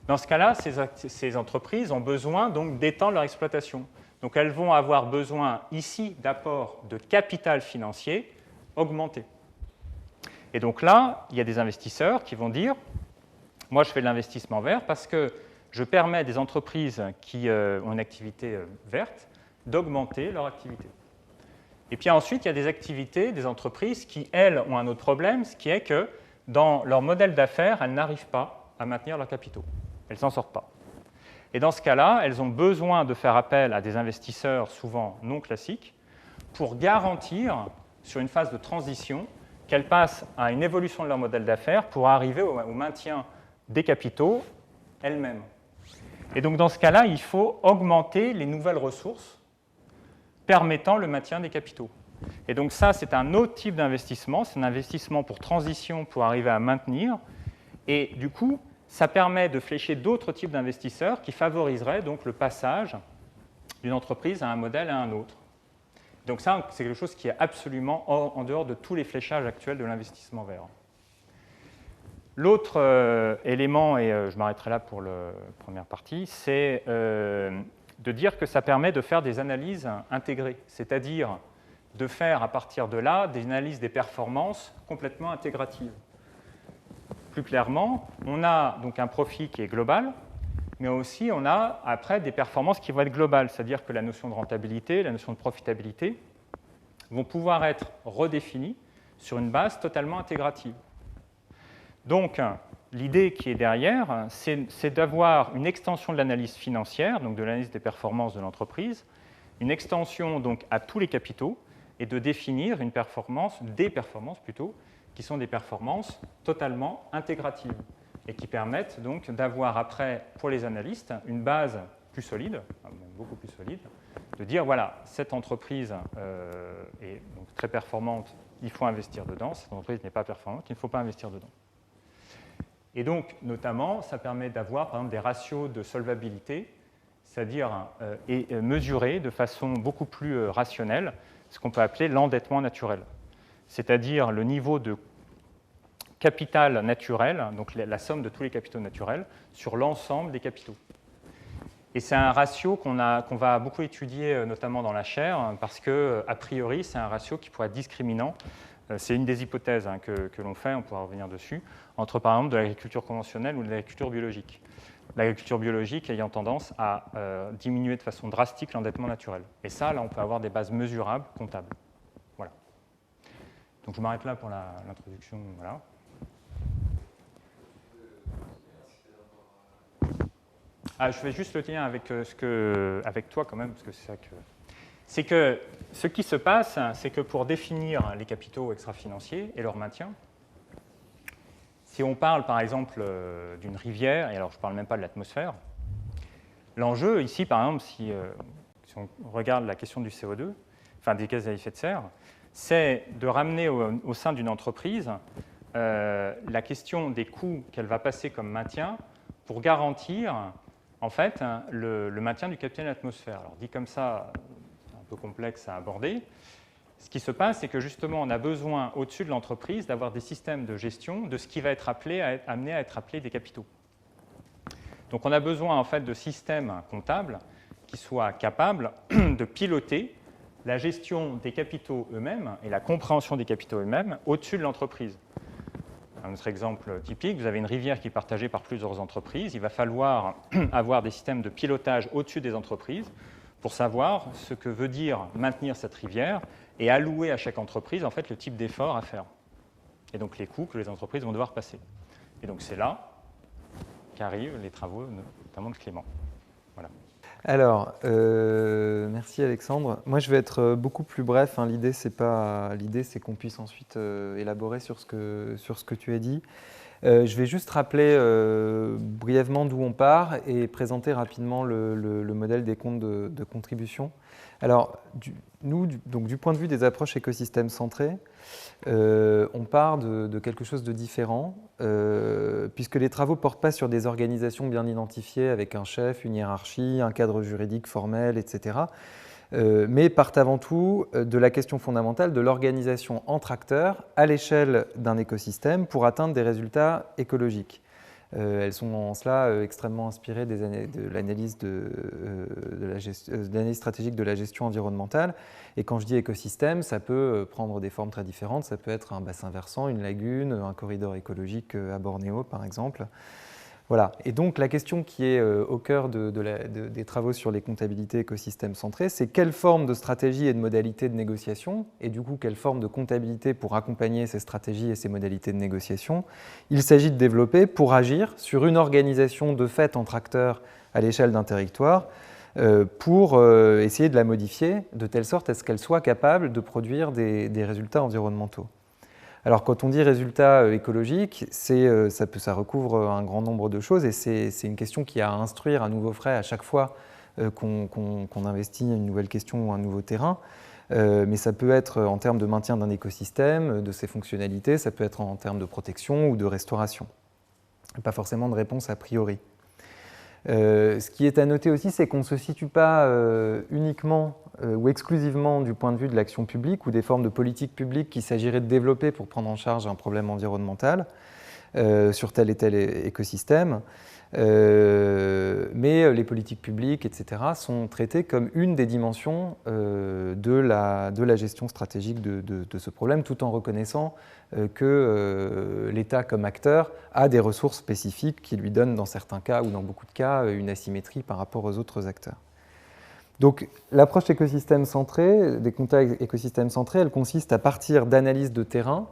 Dans ce cas-là, ces entreprises ont besoin donc d'étendre leur exploitation. Donc elles vont avoir besoin ici d'apports de capital financier augmenté. Et donc là, il y a des investisseurs qui vont dire, moi je fais de l'investissement vert parce que je permets à des entreprises qui ont une activité verte d'augmenter leur activité. Et puis ensuite, il y a des activités, des entreprises qui, elles, ont un autre problème, ce qui est que dans leur modèle d'affaires, elles n'arrivent pas à maintenir leurs capitaux. Elles ne s'en sortent pas. Et dans ce cas-là, elles ont besoin de faire appel à des investisseurs souvent non classiques pour garantir, sur une phase de transition, qu'elles passent à une évolution de leur modèle d'affaires pour arriver au maintien des capitaux elles-mêmes. Et donc dans ce cas-là, il faut augmenter les nouvelles ressources permettant le maintien des capitaux. Et donc ça, c'est un autre type d'investissement, c'est un investissement pour transition, pour arriver à maintenir. Et du coup, ça permet de flécher d'autres types d'investisseurs qui favoriseraient donc le passage d'une entreprise à un modèle à un autre. Donc ça, c'est quelque chose qui est absolument en dehors de tous les fléchages actuels de l'investissement vert. L'autre élément, et je m'arrêterai là pour la première partie, c'est de dire que ça permet de faire des analyses intégrées, c'est-à-dire de faire à partir de là des analyses des performances complètement intégratives. Plus clairement, on a donc un profit qui est global, mais aussi on a après des performances qui vont être globales, c'est-à-dire que la notion de rentabilité, la notion de profitabilité vont pouvoir être redéfinies sur une base totalement intégrative. Donc, l'idée qui est derrière, c'est d'avoir une extension de l'analyse financière, donc de l'analyse des performances de l'entreprise, une extension donc à tous les capitaux, et de définir des performances plutôt, qui sont des performances totalement intégratives, et qui permettent donc d'avoir après, pour les analystes, une base plus solide, beaucoup plus solide, de dire, voilà, cette entreprise est donc très performante, il faut investir dedans, cette entreprise n'est pas performante, il ne faut pas investir dedans. Et donc, notamment, ça permet d'avoir, par exemple, des ratios de solvabilité, c'est-à-dire mesurer de façon beaucoup plus rationnelle ce qu'on peut appeler l'endettement naturel, c'est-à-dire le niveau de capital naturel, donc la somme de tous les capitaux naturels, sur l'ensemble des capitaux. Et c'est un ratio qu'on va beaucoup étudier, notamment dans la chaire, parce qu'a priori, c'est un ratio qui pourrait être discriminant. C'est une des hypothèses que l'on fait, on pourra revenir dessus, entre par exemple de l'agriculture conventionnelle ou de l'agriculture biologique. L'agriculture biologique ayant tendance à diminuer de façon drastique l'endettement naturel. Et ça, là, on peut avoir des bases mesurables, comptables. Voilà. Donc je m'arrête là pour l'introduction. Voilà. Je fais juste le lien avec, avec toi quand même, parce que c'est ça que... C'est que ce qui se passe, c'est que pour définir les capitaux extra-financiers et leur maintien, si on parle par exemple d'une rivière, et alors je ne parle même pas de l'atmosphère, l'enjeu ici, par exemple, si on regarde la question du CO2, enfin des gaz à effet de serre, c'est de ramener au sein d'une entreprise la question des coûts qu'elle va passer comme maintien pour garantir en fait le maintien du capital de l'atmosphère. Alors dit comme ça, c'est un peu complexe à aborder. Ce qui se passe, c'est que justement, on a besoin, au-dessus de l'entreprise, d'avoir des systèmes de gestion de ce qui va être amené à être appelé des capitaux. Donc on a besoin en fait de systèmes comptables qui soient capables de piloter la gestion des capitaux eux-mêmes et la compréhension des capitaux eux-mêmes au-dessus de l'entreprise. Un autre exemple typique, vous avez une rivière qui est partagée par plusieurs entreprises. Il va falloir avoir des systèmes de pilotage au-dessus des entreprises pour savoir ce que veut dire maintenir cette rivière et allouer à chaque entreprise en fait, le type d'effort à faire. Et donc les coûts que les entreprises vont devoir passer. Et donc c'est là qu'arrivent les travaux, notamment de Clément. Voilà. Alors, merci Alexandre. Moi, je vais être beaucoup plus bref. Hein. L'idée, c'est qu'on puisse ensuite élaborer sur ce que tu as dit. Je vais juste rappeler brièvement d'où on part et présenter rapidement le modèle des comptes de contribution. Alors, du point de vue des approches écosystèmes centrées, on part de quelque chose de différent, puisque les travaux ne portent pas sur des organisations bien identifiées avec un chef, une hiérarchie, un cadre juridique formel, etc., mais partent avant tout de la question fondamentale de l'organisation entre acteurs à l'échelle d'un écosystème pour atteindre des résultats écologiques. Elles sont en cela extrêmement inspirées de l'analyse stratégique de la gestion environnementale. Et quand je dis écosystème, ça peut prendre des formes très différentes. Ça peut être un bassin versant, une lagune, un corridor écologique à Bornéo, par exemple. Voilà. Et donc la question qui est au cœur des travaux sur les comptabilités écosystèmes centrés, c'est quelle forme de stratégie et de modalité de négociation, et du coup quelle forme de comptabilité pour accompagner ces stratégies et ces modalités de négociation, il s'agit de développer pour agir sur une organisation de fait entre acteurs à l'échelle d'un territoire, pour essayer de la modifier de telle sorte à ce qu'elle soit capable de produire des résultats environnementaux. Alors quand on dit résultats écologiques, ça recouvre un grand nombre de choses et c'est une question qui a à instruire à nouveau frais à chaque fois qu'on investit une nouvelle question ou un nouveau terrain. Mais ça peut être en termes de maintien d'un écosystème, de ses fonctionnalités, ça peut être en termes de protection ou de restauration. Pas forcément de réponse a priori. Ce qui est à noter aussi, c'est qu'on ne se situe pas uniquement ou exclusivement du point de vue de l'action publique ou des formes de politique publique qu'il s'agirait de développer pour prendre en charge un problème environnemental sur tel et tel écosystème. Mais les politiques publiques, etc., sont traitées comme une des dimensions de la gestion stratégique de ce problème, tout en reconnaissant que l'État comme acteur a des ressources spécifiques qui lui donnent dans certains cas ou dans beaucoup de cas une asymétrie par rapport aux autres acteurs. Donc l'approche écosystème centrée, des comptes écosystèmes centrés, elle consiste à partir d'analyses de terrain,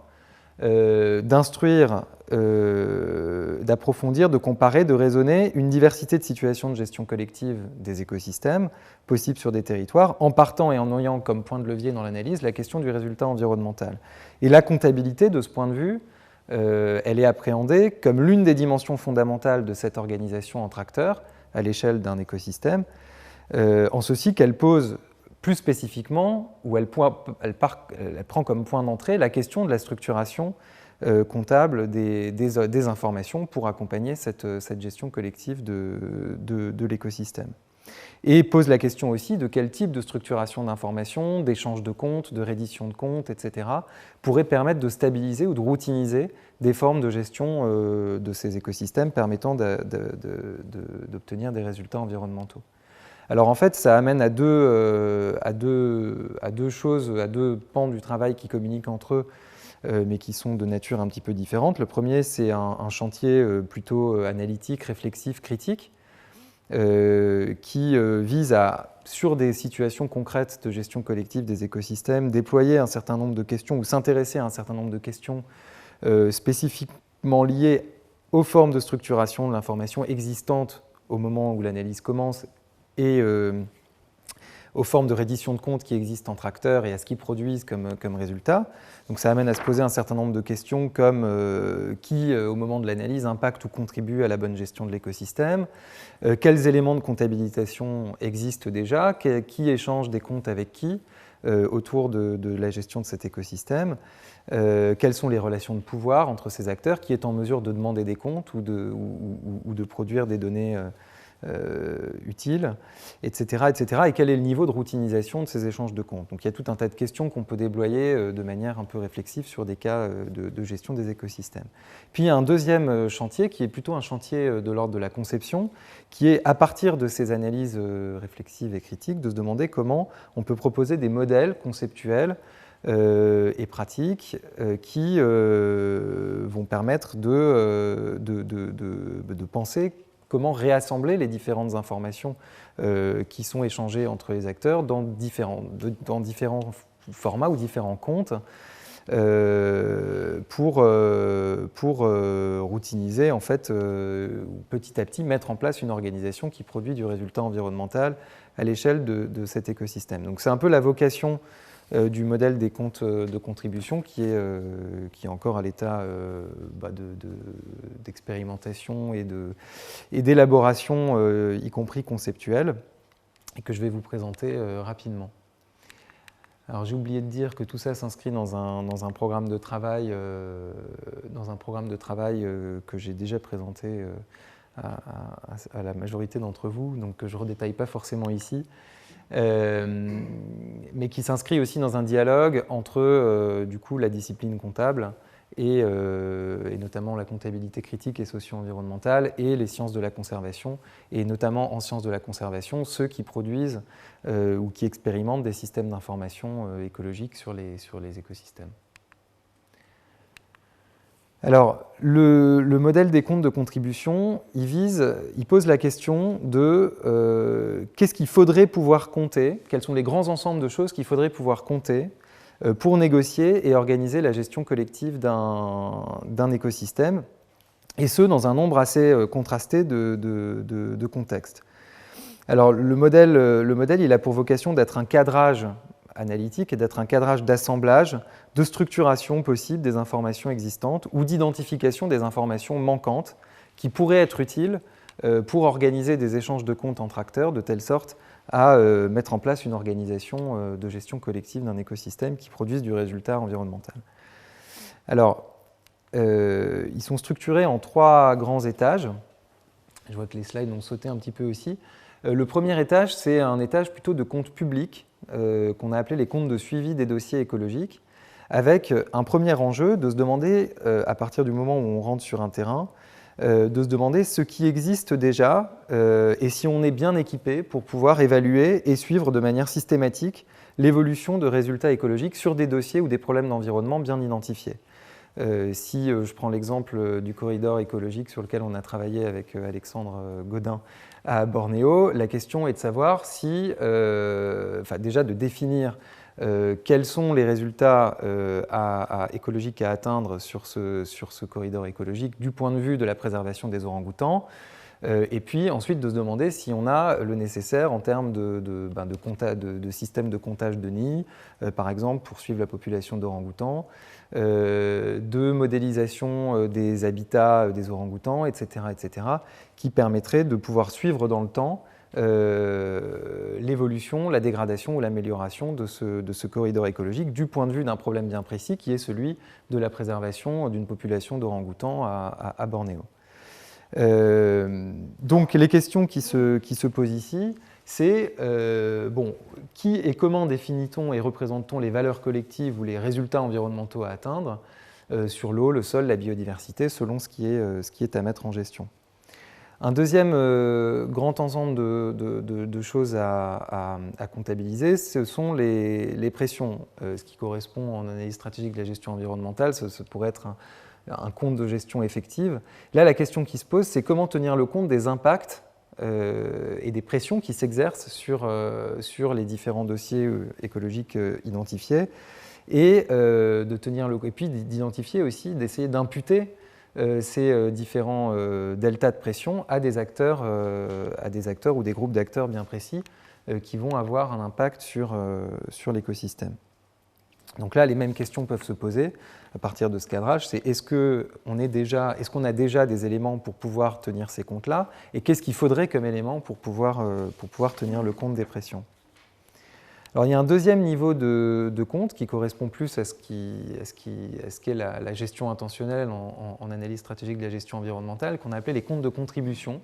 d'instruire, d'approfondir, de comparer, de raisonner une diversité de situations de gestion collective des écosystèmes possibles sur des territoires, en partant et en ayant comme point de levier dans l'analyse la question du résultat environnemental. Et la comptabilité, de ce point de vue, elle est appréhendée comme l'une des dimensions fondamentales de cette organisation entre acteurs à l'échelle d'un écosystème, en ceci qu'elle pose plus spécifiquement, où elle prend comme point d'entrée la question de la structuration comptable des informations pour accompagner cette gestion collective de l'écosystème. Et pose la question aussi de quel type de structuration d'informations, d'échange de comptes, de reddition de comptes, etc., pourrait permettre de stabiliser ou de routiniser des formes de gestion de ces écosystèmes permettant d'obtenir des résultats environnementaux. Alors en fait, ça amène à deux choses, à deux pans du travail qui communiquent entre eux, mais qui sont de nature un petit peu différente. Le premier, c'est un chantier plutôt analytique, réflexif, critique, qui vise à, sur des situations concrètes de gestion collective des écosystèmes, déployer un certain nombre de questions ou s'intéresser à un certain nombre de questions spécifiquement liées aux formes de structuration de l'information existantes au moment où l'analyse commence et aux formes de reddition de comptes qui existent entre acteurs et à ce qu'ils produisent comme résultat. Donc ça amène à se poser un certain nombre de questions comme qui, au moment de l'analyse, impacte ou contribue à la bonne gestion de l'écosystème, quels éléments de comptabilisation existent déjà, qui échange des comptes avec qui autour de la gestion de cet écosystème, quelles sont les relations de pouvoir entre ces acteurs, qui est en mesure de demander des comptes ou de produire des données utiles, etc., etc. Et quel est le niveau de routinisation de ces échanges de comptes. Donc il y a tout un tas de questions qu'on peut déployer de manière un peu réflexive sur des cas de gestion des écosystèmes. Puis il y a un deuxième chantier qui est plutôt un chantier de l'ordre de la conception, qui est à partir de ces analyses réflexives et critiques de se demander comment on peut proposer des modèles conceptuels et pratiques qui vont permettre de penser comment réassembler les différentes informations qui sont échangées entre les acteurs dans différents formats ou différents comptes pour routiniser, en fait, petit à petit, mettre en place une organisation qui produit du résultat environnemental à l'échelle de cet écosystème. Donc c'est un peu la vocation du modèle des comptes de contribution qui est encore à l'état d'expérimentation et d'élaboration, y compris conceptuelle, et que je vais vous présenter rapidement. Alors j'ai oublié de dire que tout ça s'inscrit dans un programme de travail, que j'ai déjà présenté à la majorité d'entre vous, donc que je ne redétaille pas forcément ici. Mais qui s'inscrit aussi dans un dialogue entre du coup, la discipline comptable et notamment la comptabilité critique et socio-environnementale et les sciences de la conservation, et notamment en sciences de la conservation, ceux qui produisent ou qui expérimentent des systèmes d'information écologique sur les écosystèmes. Alors, le modèle des comptes de contribution, il pose la question de qu'est-ce qu'il faudrait pouvoir compter, quels sont les grands ensembles de choses qu'il faudrait pouvoir compter pour négocier et organiser la gestion collective d'un écosystème, et ce, dans un nombre assez contrasté de contextes. Alors, le modèle, il a pour vocation d'être un cadrage analytique et d'être un cadrage d'assemblage, de structuration possible des informations existantes ou d'identification des informations manquantes qui pourraient être utiles pour organiser des échanges de comptes entre acteurs de telle sorte à mettre en place une organisation de gestion collective d'un écosystème qui produise du résultat environnemental. Alors, ils sont structurés en 3 grands étages. Je vois que les slides ont sauté un petit peu aussi. Le premier étage, c'est un étage plutôt de comptes publics, qu'on a appelé les comptes de suivi des dossiers écologiques, avec un premier enjeu de se demander, à partir du moment où on rentre sur un terrain, de se demander ce qui existe déjà et si on est bien équipé pour pouvoir évaluer et suivre de manière systématique l'évolution de résultats écologiques sur des dossiers ou des problèmes d'environnement bien identifiés. Si je prends l'exemple du corridor écologique sur lequel on a travaillé avec Alexandre Godin à Bornéo, la question est de savoir si, déjà de définir quels sont les résultats écologiques à atteindre sur ce corridor écologique du point de vue de la préservation des orang-outans, et puis ensuite de se demander si on a le nécessaire en termes de système de comptage de nids, par exemple pour suivre la population d'orang-outans, de modélisation des habitats des orang-outans, etc., qui permettrait de pouvoir suivre dans le temps l'évolution, la dégradation ou l'amélioration de ce corridor écologique du point de vue d'un problème bien précis qui est celui de la préservation d'une population d'orang-outans à Bornéo. Donc les questions qui se posent ici, c'est qui et comment définit-on et représente-t-on les valeurs collectives ou les résultats environnementaux à atteindre sur l'eau, le sol, la biodiversité, selon ce qui est à mettre en gestion. Un deuxième grand ensemble de choses à comptabiliser, ce sont les pressions, ce qui correspond en analyse stratégique de la gestion environnementale, ça pourrait être un compte de gestion effective. Là, la question qui se pose, c'est comment tenir le compte des impacts et des pressions qui s'exercent sur les différents dossiers écologiques identifiés, et puis d'identifier aussi, d'essayer d'imputer ces différents deltas de pression à des acteurs ou des groupes d'acteurs bien précis qui vont avoir un impact sur l'écosystème. Donc là, les mêmes questions peuvent se poser à partir de ce cadrage, c'est est-ce qu'on a déjà des éléments pour pouvoir tenir ces comptes-là, et qu'est-ce qu'il faudrait comme élément pour pouvoir tenir le compte des pressions. Alors il y a un deuxième niveau de compte qui correspond plus à ce qu'est la gestion intentionnelle en analyse stratégique de la gestion environnementale, qu'on a appelé les comptes de contribution,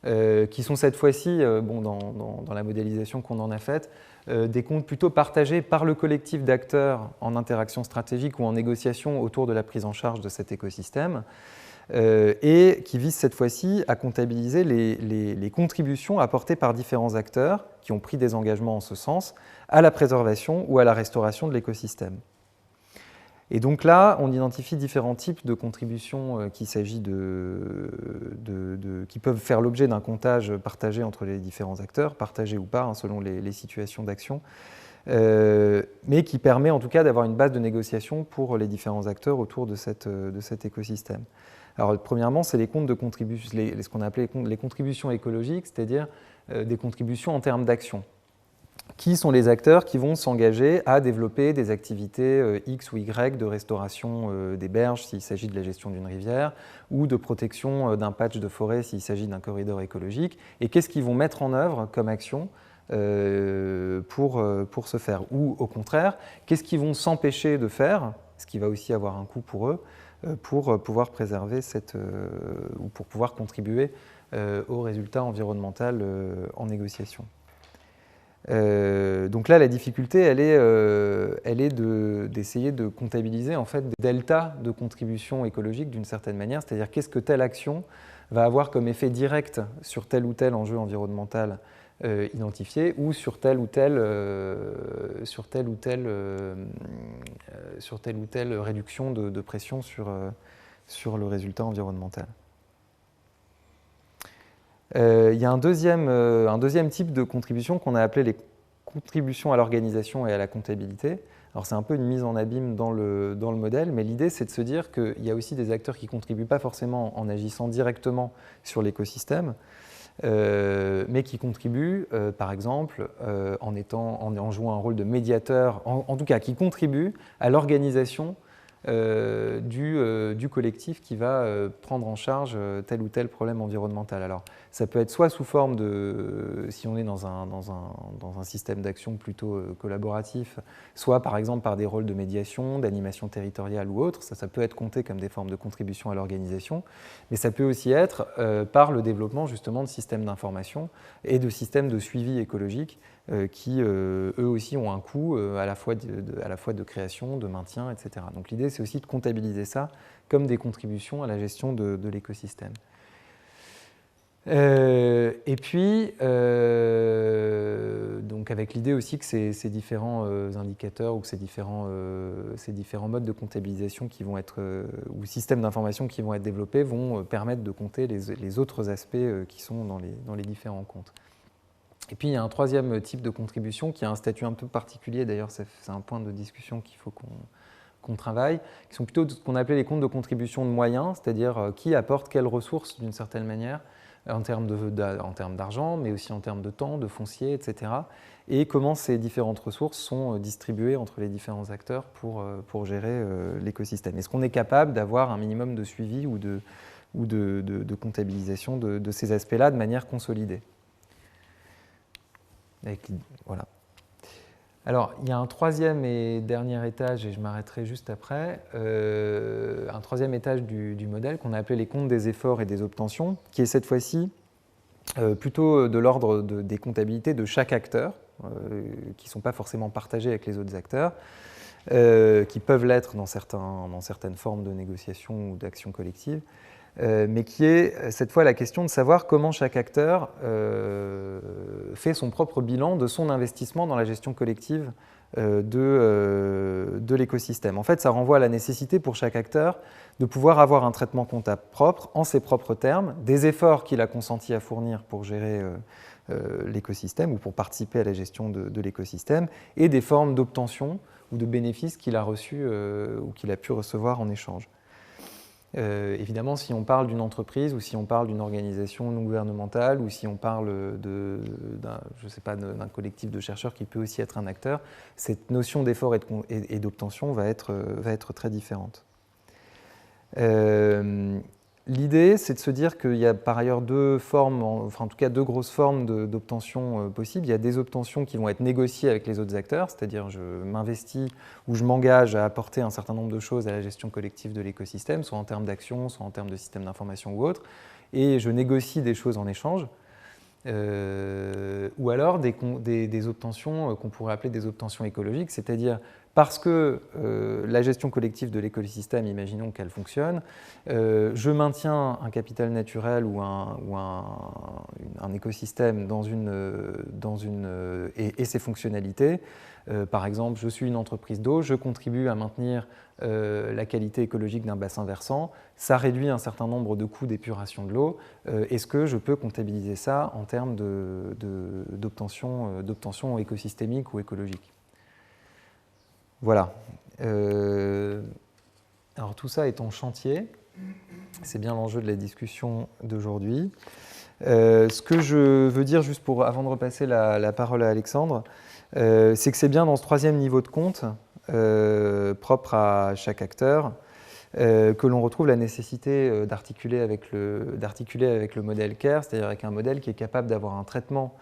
qui sont cette fois-ci, dans la modélisation qu'on en a faite, des comptes plutôt partagés par le collectif d'acteurs en interaction stratégique ou en négociation autour de la prise en charge de cet écosystème, et qui visent cette fois-ci à comptabiliser les contributions apportées par différents acteurs qui ont pris des engagements en ce sens à la préservation ou à la restauration de l'écosystème. Et donc là, on identifie différents types de contributions qui peuvent faire l'objet d'un comptage partagé entre les différents acteurs, partagé ou pas, selon les situations d'action, mais qui permet en tout cas d'avoir une base de négociation pour les différents acteurs autour de cet écosystème. Alors, premièrement, c'est les comptes de contribution, ce qu'on a appelé les contributions écologiques, c'est-à-dire des contributions en termes d'action. Qui sont les acteurs qui vont s'engager à développer des activités X ou Y de restauration des berges s'il s'agit de la gestion d'une rivière, ou de protection d'un patch de forêt s'il s'agit d'un corridor écologique, et qu'est-ce qu'ils vont mettre en œuvre comme action pour ce faire. Ou au contraire, qu'est-ce qu'ils vont s'empêcher de faire, ce qui va aussi avoir un coût pour eux, pour pouvoir préserver ou pour pouvoir contribuer au résultat environnemental en négociation. Donc là, la difficulté, elle est d'essayer de comptabiliser en fait des deltas de contribution écologique d'une certaine manière, c'est-à-dire qu'est-ce que telle action va avoir comme effet direct sur tel ou tel enjeu environnemental identifié, ou sur telle ou telle réduction de pression sur le résultat environnemental. Il y a un deuxième type de contribution qu'on a appelé les contributions à l'organisation et à la comptabilité. Alors c'est un peu une mise en abîme dans le modèle, mais l'idée c'est de se dire qu'il y a aussi des acteurs qui ne contribuent pas forcément en agissant directement sur l'écosystème, mais qui contribuent, par exemple, en jouant un rôle de médiateur, en tout cas qui contribuent à l'organisation du collectif qui va prendre en charge tel ou tel problème environnemental. Alors, ça peut être soit sous forme si on est dans un système d'action plutôt collaboratif, soit par exemple par des rôles de médiation, d'animation territoriale ou autre, ça peut être compté comme des formes de contribution à l'organisation, mais ça peut aussi être par le développement justement de systèmes d'information et de systèmes de suivi écologique qui eux aussi ont un coût à la fois de création, de maintien, etc. Donc l'idée c'est aussi de comptabiliser ça comme des contributions à la gestion de l'écosystème. Et puis, donc avec l'idée aussi que ces différents indicateurs ou que ces différents modes de comptabilisation qui vont être, ou systèmes d'information qui vont être développés vont permettre de compter les autres aspects qui sont dans les différents comptes. Et puis il y a un troisième type de contribution qui a un statut un peu particulier, d'ailleurs c'est un point de discussion qu'il faut qu'on travaille, qui sont plutôt ce qu'on appelait les comptes de contribution de moyens, c'est-à-dire qui apporte quelles ressources d'une certaine manière, en termes d'argent, mais aussi en termes de temps, de foncier, etc. Et comment ces différentes ressources sont distribuées entre les différents acteurs pour gérer l'écosystème. Est-ce qu'on est capable d'avoir un minimum de suivi ou de comptabilisation de ces aspects-là de manière consolidée ? Voilà. Alors, il y a un troisième et dernier étage, et je m'arrêterai juste après, un troisième étage du modèle qu'on a appelé les comptes des efforts et des obtentions, qui est cette fois-ci plutôt de l'ordre des comptabilités de chaque acteur, qui ne sont pas forcément partagées avec les autres acteurs, qui peuvent l'être dans certaines formes de négociation ou d'action collective, mais qui est cette fois la question de savoir comment chaque acteur fait son propre bilan de son investissement dans la gestion collective de l'écosystème. En fait, ça renvoie à la nécessité pour chaque acteur de pouvoir avoir un traitement comptable propre, en ses propres termes, des efforts qu'il a consenti à fournir pour gérer l'écosystème ou pour participer à la gestion de l'écosystème, et des formes d'obtention ou de bénéfices qu'il a reçus ou qu'il a pu recevoir en échange. Évidemment, si on parle d'une entreprise ou si on parle d'une organisation non gouvernementale ou si on parle d'un collectif de chercheurs qui peut aussi être un acteur, cette notion d'effort et d'obtention va être très différente. L'idée, c'est de se dire qu'il y a par ailleurs deux formes, enfin en tout cas deux grosses formes d'obtention possibles. Il y a des obtentions qui vont être négociées avec les autres acteurs, c'est-à-dire je m'investis ou je m'engage à apporter un certain nombre de choses à la gestion collective de l'écosystème, soit en termes d'action, soit en termes de système d'information ou autre, et je négocie des choses en échange. Ou alors des obtentions qu'on pourrait appeler des obtentions écologiques, c'est-à-dire parce que la gestion collective de l'écosystème, imaginons qu'elle fonctionne, je maintiens un capital naturel ou un écosystème et ses fonctionnalités. Par exemple, je suis une entreprise d'eau, je contribue à maintenir la qualité écologique d'un bassin versant, ça réduit un certain nombre de coûts d'épuration de l'eau. Est-ce que je peux comptabiliser ça en termes d'obtention écosystémique ou écologique? Voilà. Alors tout ça est en chantier. C'est bien l'enjeu de la discussion d'aujourd'hui. Ce que je veux dire, juste avant de repasser la parole à Alexandre, c'est que c'est bien dans ce troisième niveau de compte, propre à chaque acteur, que l'on retrouve la nécessité d'articuler avec le modèle CARE, c'est-à-dire avec un modèle qui est capable d'avoir un traitement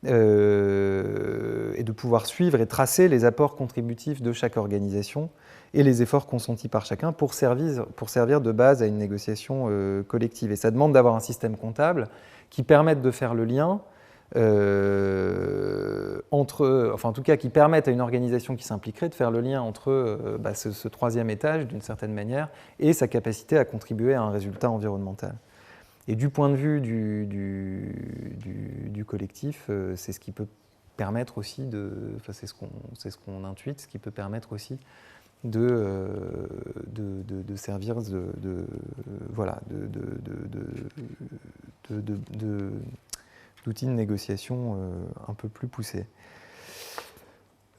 et de pouvoir suivre et tracer les apports contributifs de chaque organisation et les efforts consentis par chacun pour servir de base à une négociation collective. Et ça demande d'avoir un système comptable qui permette de faire le lien en tout cas qui permette à une organisation qui s'impliquerait de faire le lien entre ce troisième étage, d'une certaine manière, et sa capacité à contribuer à un résultat environnemental. Et du point de vue du collectif, c'est ce qui peut permettre aussi c'est ce qu'on intuite, ce qui peut permettre aussi de servir d'outils de négociation un peu plus poussés.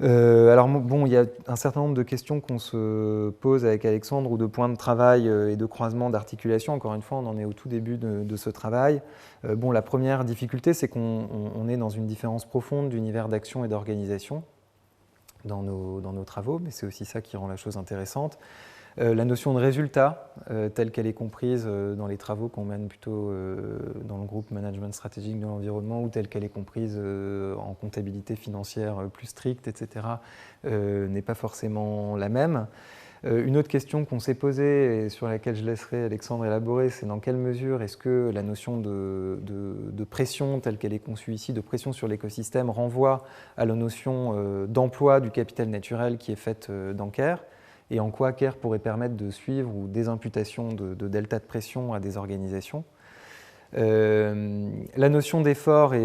Alors bon, il y a un certain nombre de questions qu'on se pose avec Alexandre ou de points de travail et de croisement d'articulation. Encore une fois, on en est au tout début de ce travail. Bon, la première difficulté, c'est qu'on est dans une différence profonde d'univers d'action et d'organisation dans nos travaux, mais c'est aussi ça qui rend la chose intéressante. La notion de résultat, telle qu'elle est comprise dans les travaux qu'on mène plutôt dans le groupe management stratégique de l'environnement ou telle qu'elle est comprise en comptabilité financière plus stricte, etc., n'est pas forcément la même. Une autre question qu'on s'est posée et sur laquelle je laisserai Alexandre élaborer, c'est dans quelle mesure est-ce que la notion de pression telle qu'elle est conçue ici, de pression sur l'écosystème, renvoie à la notion d'emploi du capital naturel qui est faite dans CARE, et en quoi CARE pourrait permettre de suivre ou des imputations de delta de pression à des organisations. La notion d'effort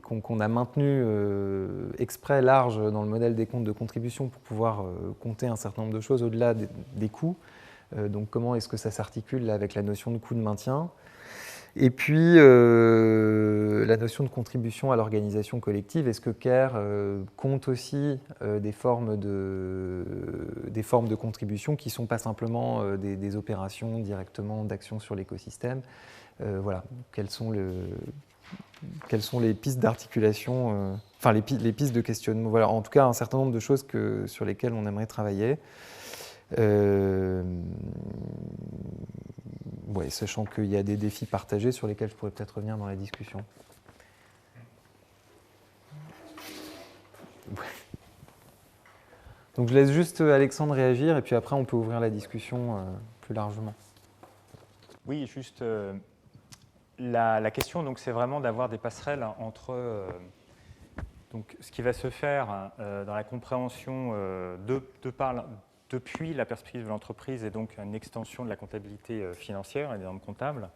qu'on a maintenue exprès large dans le modèle des comptes de contribution pour pouvoir compter un certain nombre de choses au-delà des coûts. Donc comment est-ce que ça s'articule avec la notion de coût de maintien? Et puis, la notion de contribution à l'organisation collective, est-ce que CARE compte aussi des formes de contribution qui ne sont pas simplement des opérations directement d'action sur l'écosystème? Voilà, quelles sont les pistes d'articulation, enfin les pistes de questionnement, voilà, en tout cas un certain nombre de choses sur lesquelles on aimerait travailler. Ouais, sachant qu'il y a des défis partagés sur lesquels je pourrais peut-être revenir dans la discussion. Donc je laisse juste Alexandre réagir et puis après on peut ouvrir la discussion plus largement. Oui, juste la question, donc, c'est vraiment d'avoir des passerelles entre donc, ce qui va se faire dans la compréhension depuis la perspective de l'entreprise et donc une extension de la comptabilité financière et des normes comptables,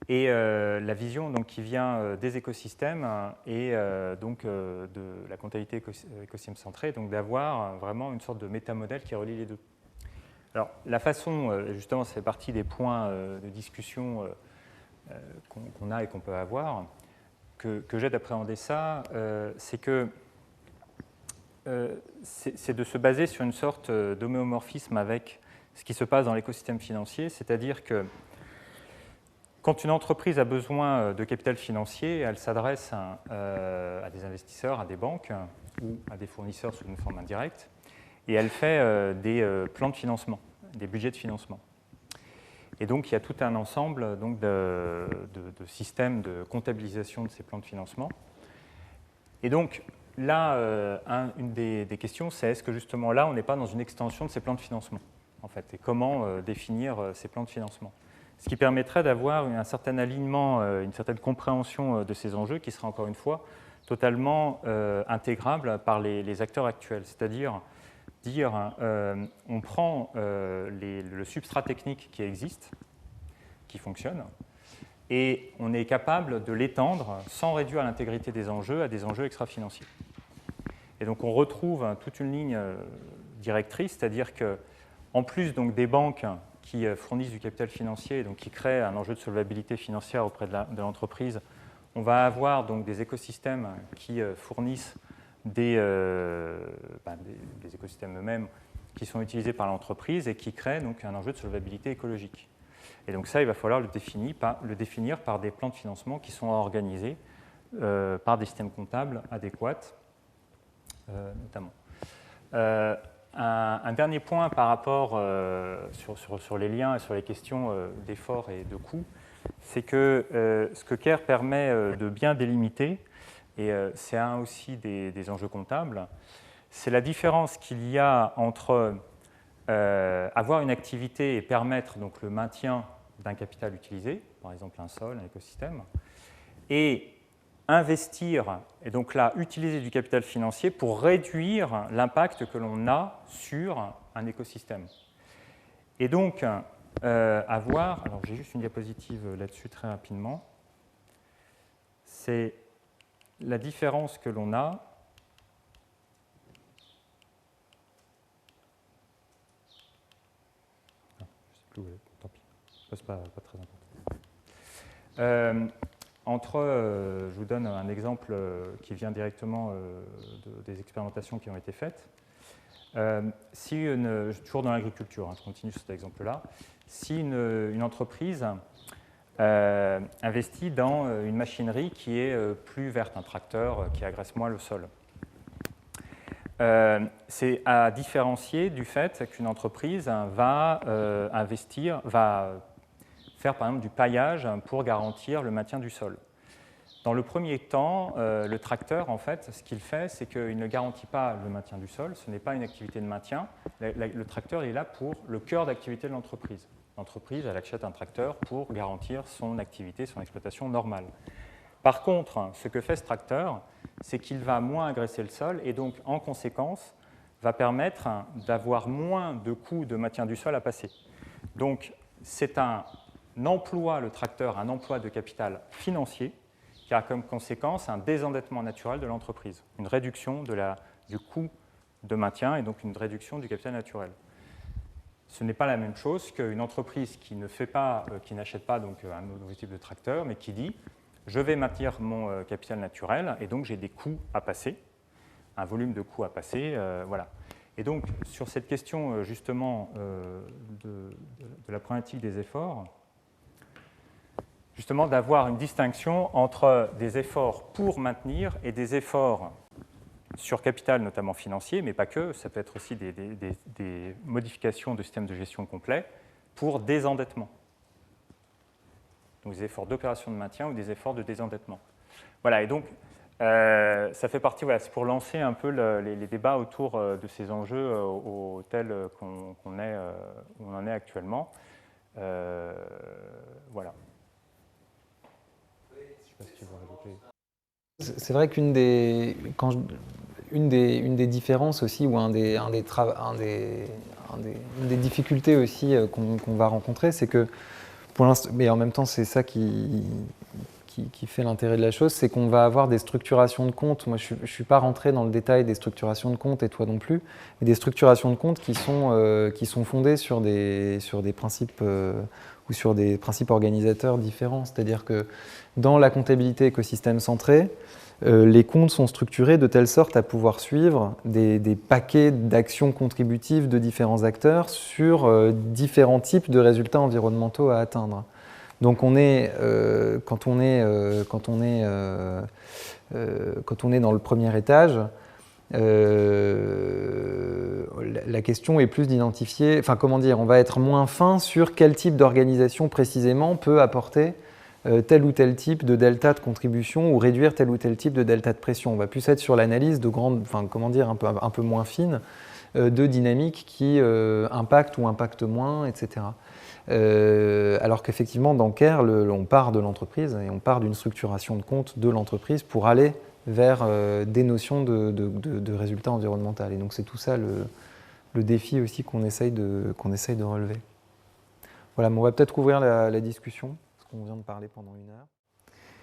et la vision donc, qui vient des écosystèmes et donc de la comptabilité écosystème centrée, donc d'avoir vraiment une sorte de métamodèle qui relie les deux. Alors, la façon, justement, ça fait partie des points de discussion qu'on a et qu'on peut avoir, que j'aide à appréhender ça, c'est que c'est de se baser sur une sorte d'homéomorphisme avec ce qui se passe dans l'écosystème financier, c'est-à-dire que quand une entreprise a besoin de capital financier, elle s'adresse à des investisseurs, à des banques ou à des fournisseurs sous une forme indirecte, et elle fait des plans de financement, des budgets de financement. Et donc, il y a tout un ensemble donc, de systèmes de comptabilisation de ces plans de financement. Et donc, là, une des questions, c'est est-ce que justement là, on n'est pas dans une extension de ces plans de financement, en fait, et comment définir ces plans de financement? Ce qui permettrait d'avoir un certain alignement, une certaine compréhension de ces enjeux qui sera encore une fois totalement intégrable par les acteurs actuels. C'est-à-dire dire, on prend le substrat technique qui existe, qui fonctionne, et on est capable de l'étendre sans réduire l'intégrité des enjeux à des enjeux extra-financiers. Et donc on retrouve toute une ligne directrice, c'est-à-dire qu'en plus donc, des banques qui fournissent du capital financier, donc qui créent un enjeu de solvabilité financière auprès de l'entreprise, on va avoir donc des écosystèmes qui fournissent des écosystèmes eux-mêmes qui sont utilisés par l'entreprise et qui créent donc un enjeu de solvabilité écologique. Et donc ça, il va falloir le définir par des plans de financement qui sont organisés par des systèmes comptables adéquats, notamment. Un dernier point par rapport sur les liens et sur les questions d'efforts et de coûts, c'est que ce que CARE permet de bien délimiter, et c'est un aussi des enjeux comptables, c'est la différence qu'il y a entre avoir une activité et permettre donc, le maintien d'un capital utilisé, par exemple un sol, un écosystème, et investir, et donc là, utiliser du capital financier pour réduire l'impact que l'on a sur un écosystème. Et donc, alors j'ai juste une diapositive là-dessus très rapidement, c'est la différence que l'on a tant pis, c'est pas très important. Je vous donne un exemple qui vient directement des expérimentations qui ont été faites. Toujours dans l'agriculture, je continue sur cet exemple-là, si une entreprise investit dans une machinerie qui est plus verte, un tracteur qui agresse moins le sol, c'est à différencier du fait qu'une entreprise va faire par exemple du paillage pour garantir le maintien du sol. Dans le premier temps, le tracteur, en fait, ce qu'il fait, c'est qu'il ne garantit pas le maintien du sol, ce n'est pas une activité de maintien. Le tracteur est là pour le cœur d'activité de l'entreprise. L'entreprise, elle achète un tracteur pour garantir son activité, son exploitation normale. Par contre, ce que fait ce tracteur, c'est qu'il va moins agresser le sol et donc, en conséquence, va permettre d'avoir moins de coûts de maintien du sol à passer. Donc, c'est un emploi, le tracteur, un emploi de capital financier qui a comme conséquence un désendettement naturel de l'entreprise, une réduction du coût de maintien et donc une réduction du capital naturel. Ce n'est pas la même chose qu'une entreprise qui n'achète pas donc un nouveau type de tracteur, mais qui dit je vais maintenir mon capital naturel et donc j'ai des coûts à passer, un volume de coûts à passer, voilà. Et donc sur cette question justement de la problématique des efforts, justement d'avoir une distinction entre des efforts pour maintenir et des efforts sur capital, notamment financier, mais pas que, ça peut être aussi des modifications de système de gestion complet pour désendettement. Donc des efforts d'opération de maintien ou des efforts de désendettement. Voilà, et donc Ça fait partie, voilà, c'est pour lancer un peu les débats autour de ces enjeux tels qu'on où on en est actuellement. Voilà. Je sais pas si tu veux rajouter. C'est vrai qu'une des, une des différences aussi, ou une des difficultés aussi qu'on va rencontrer, c'est que pour l'instant, mais en même temps c'est ça qui fait l'intérêt de la chose, c'est qu'on va avoir des structurations de comptes. Moi je ne suis pas rentré dans le détail des structurations de comptes, et toi non plus, mais des structurations de comptes qui sont fondées sur des principes ou sur des principes organisateurs différents. C'est-à-dire que dans la comptabilité écosystème centré, les comptes sont structurés de telle sorte à pouvoir suivre des paquets d'actions contributives de différents acteurs sur différents types de résultats environnementaux à atteindre. Donc quand on est dans le premier étage, la question est plus d'identifier, enfin comment dire, on va être moins fin sur quel type d'organisation précisément peut apporter tel ou tel type de delta de contribution ou réduire tel ou tel type de delta de pression. On va plus être sur l'analyse de grandes, enfin comment dire, un peu moins fine de dynamiques qui impactent ou impactent moins, etc. Alors qu'effectivement, dans CARE, on part de l'entreprise et on part d'une structuration de compte de l'entreprise pour aller vers des notions de résultats environnementaux. Et donc c'est tout ça le défi aussi qu'on essaye de relever. Voilà, mais on va peut-être ouvrir la discussion, parce qu'on vient de parler pendant 1 heure.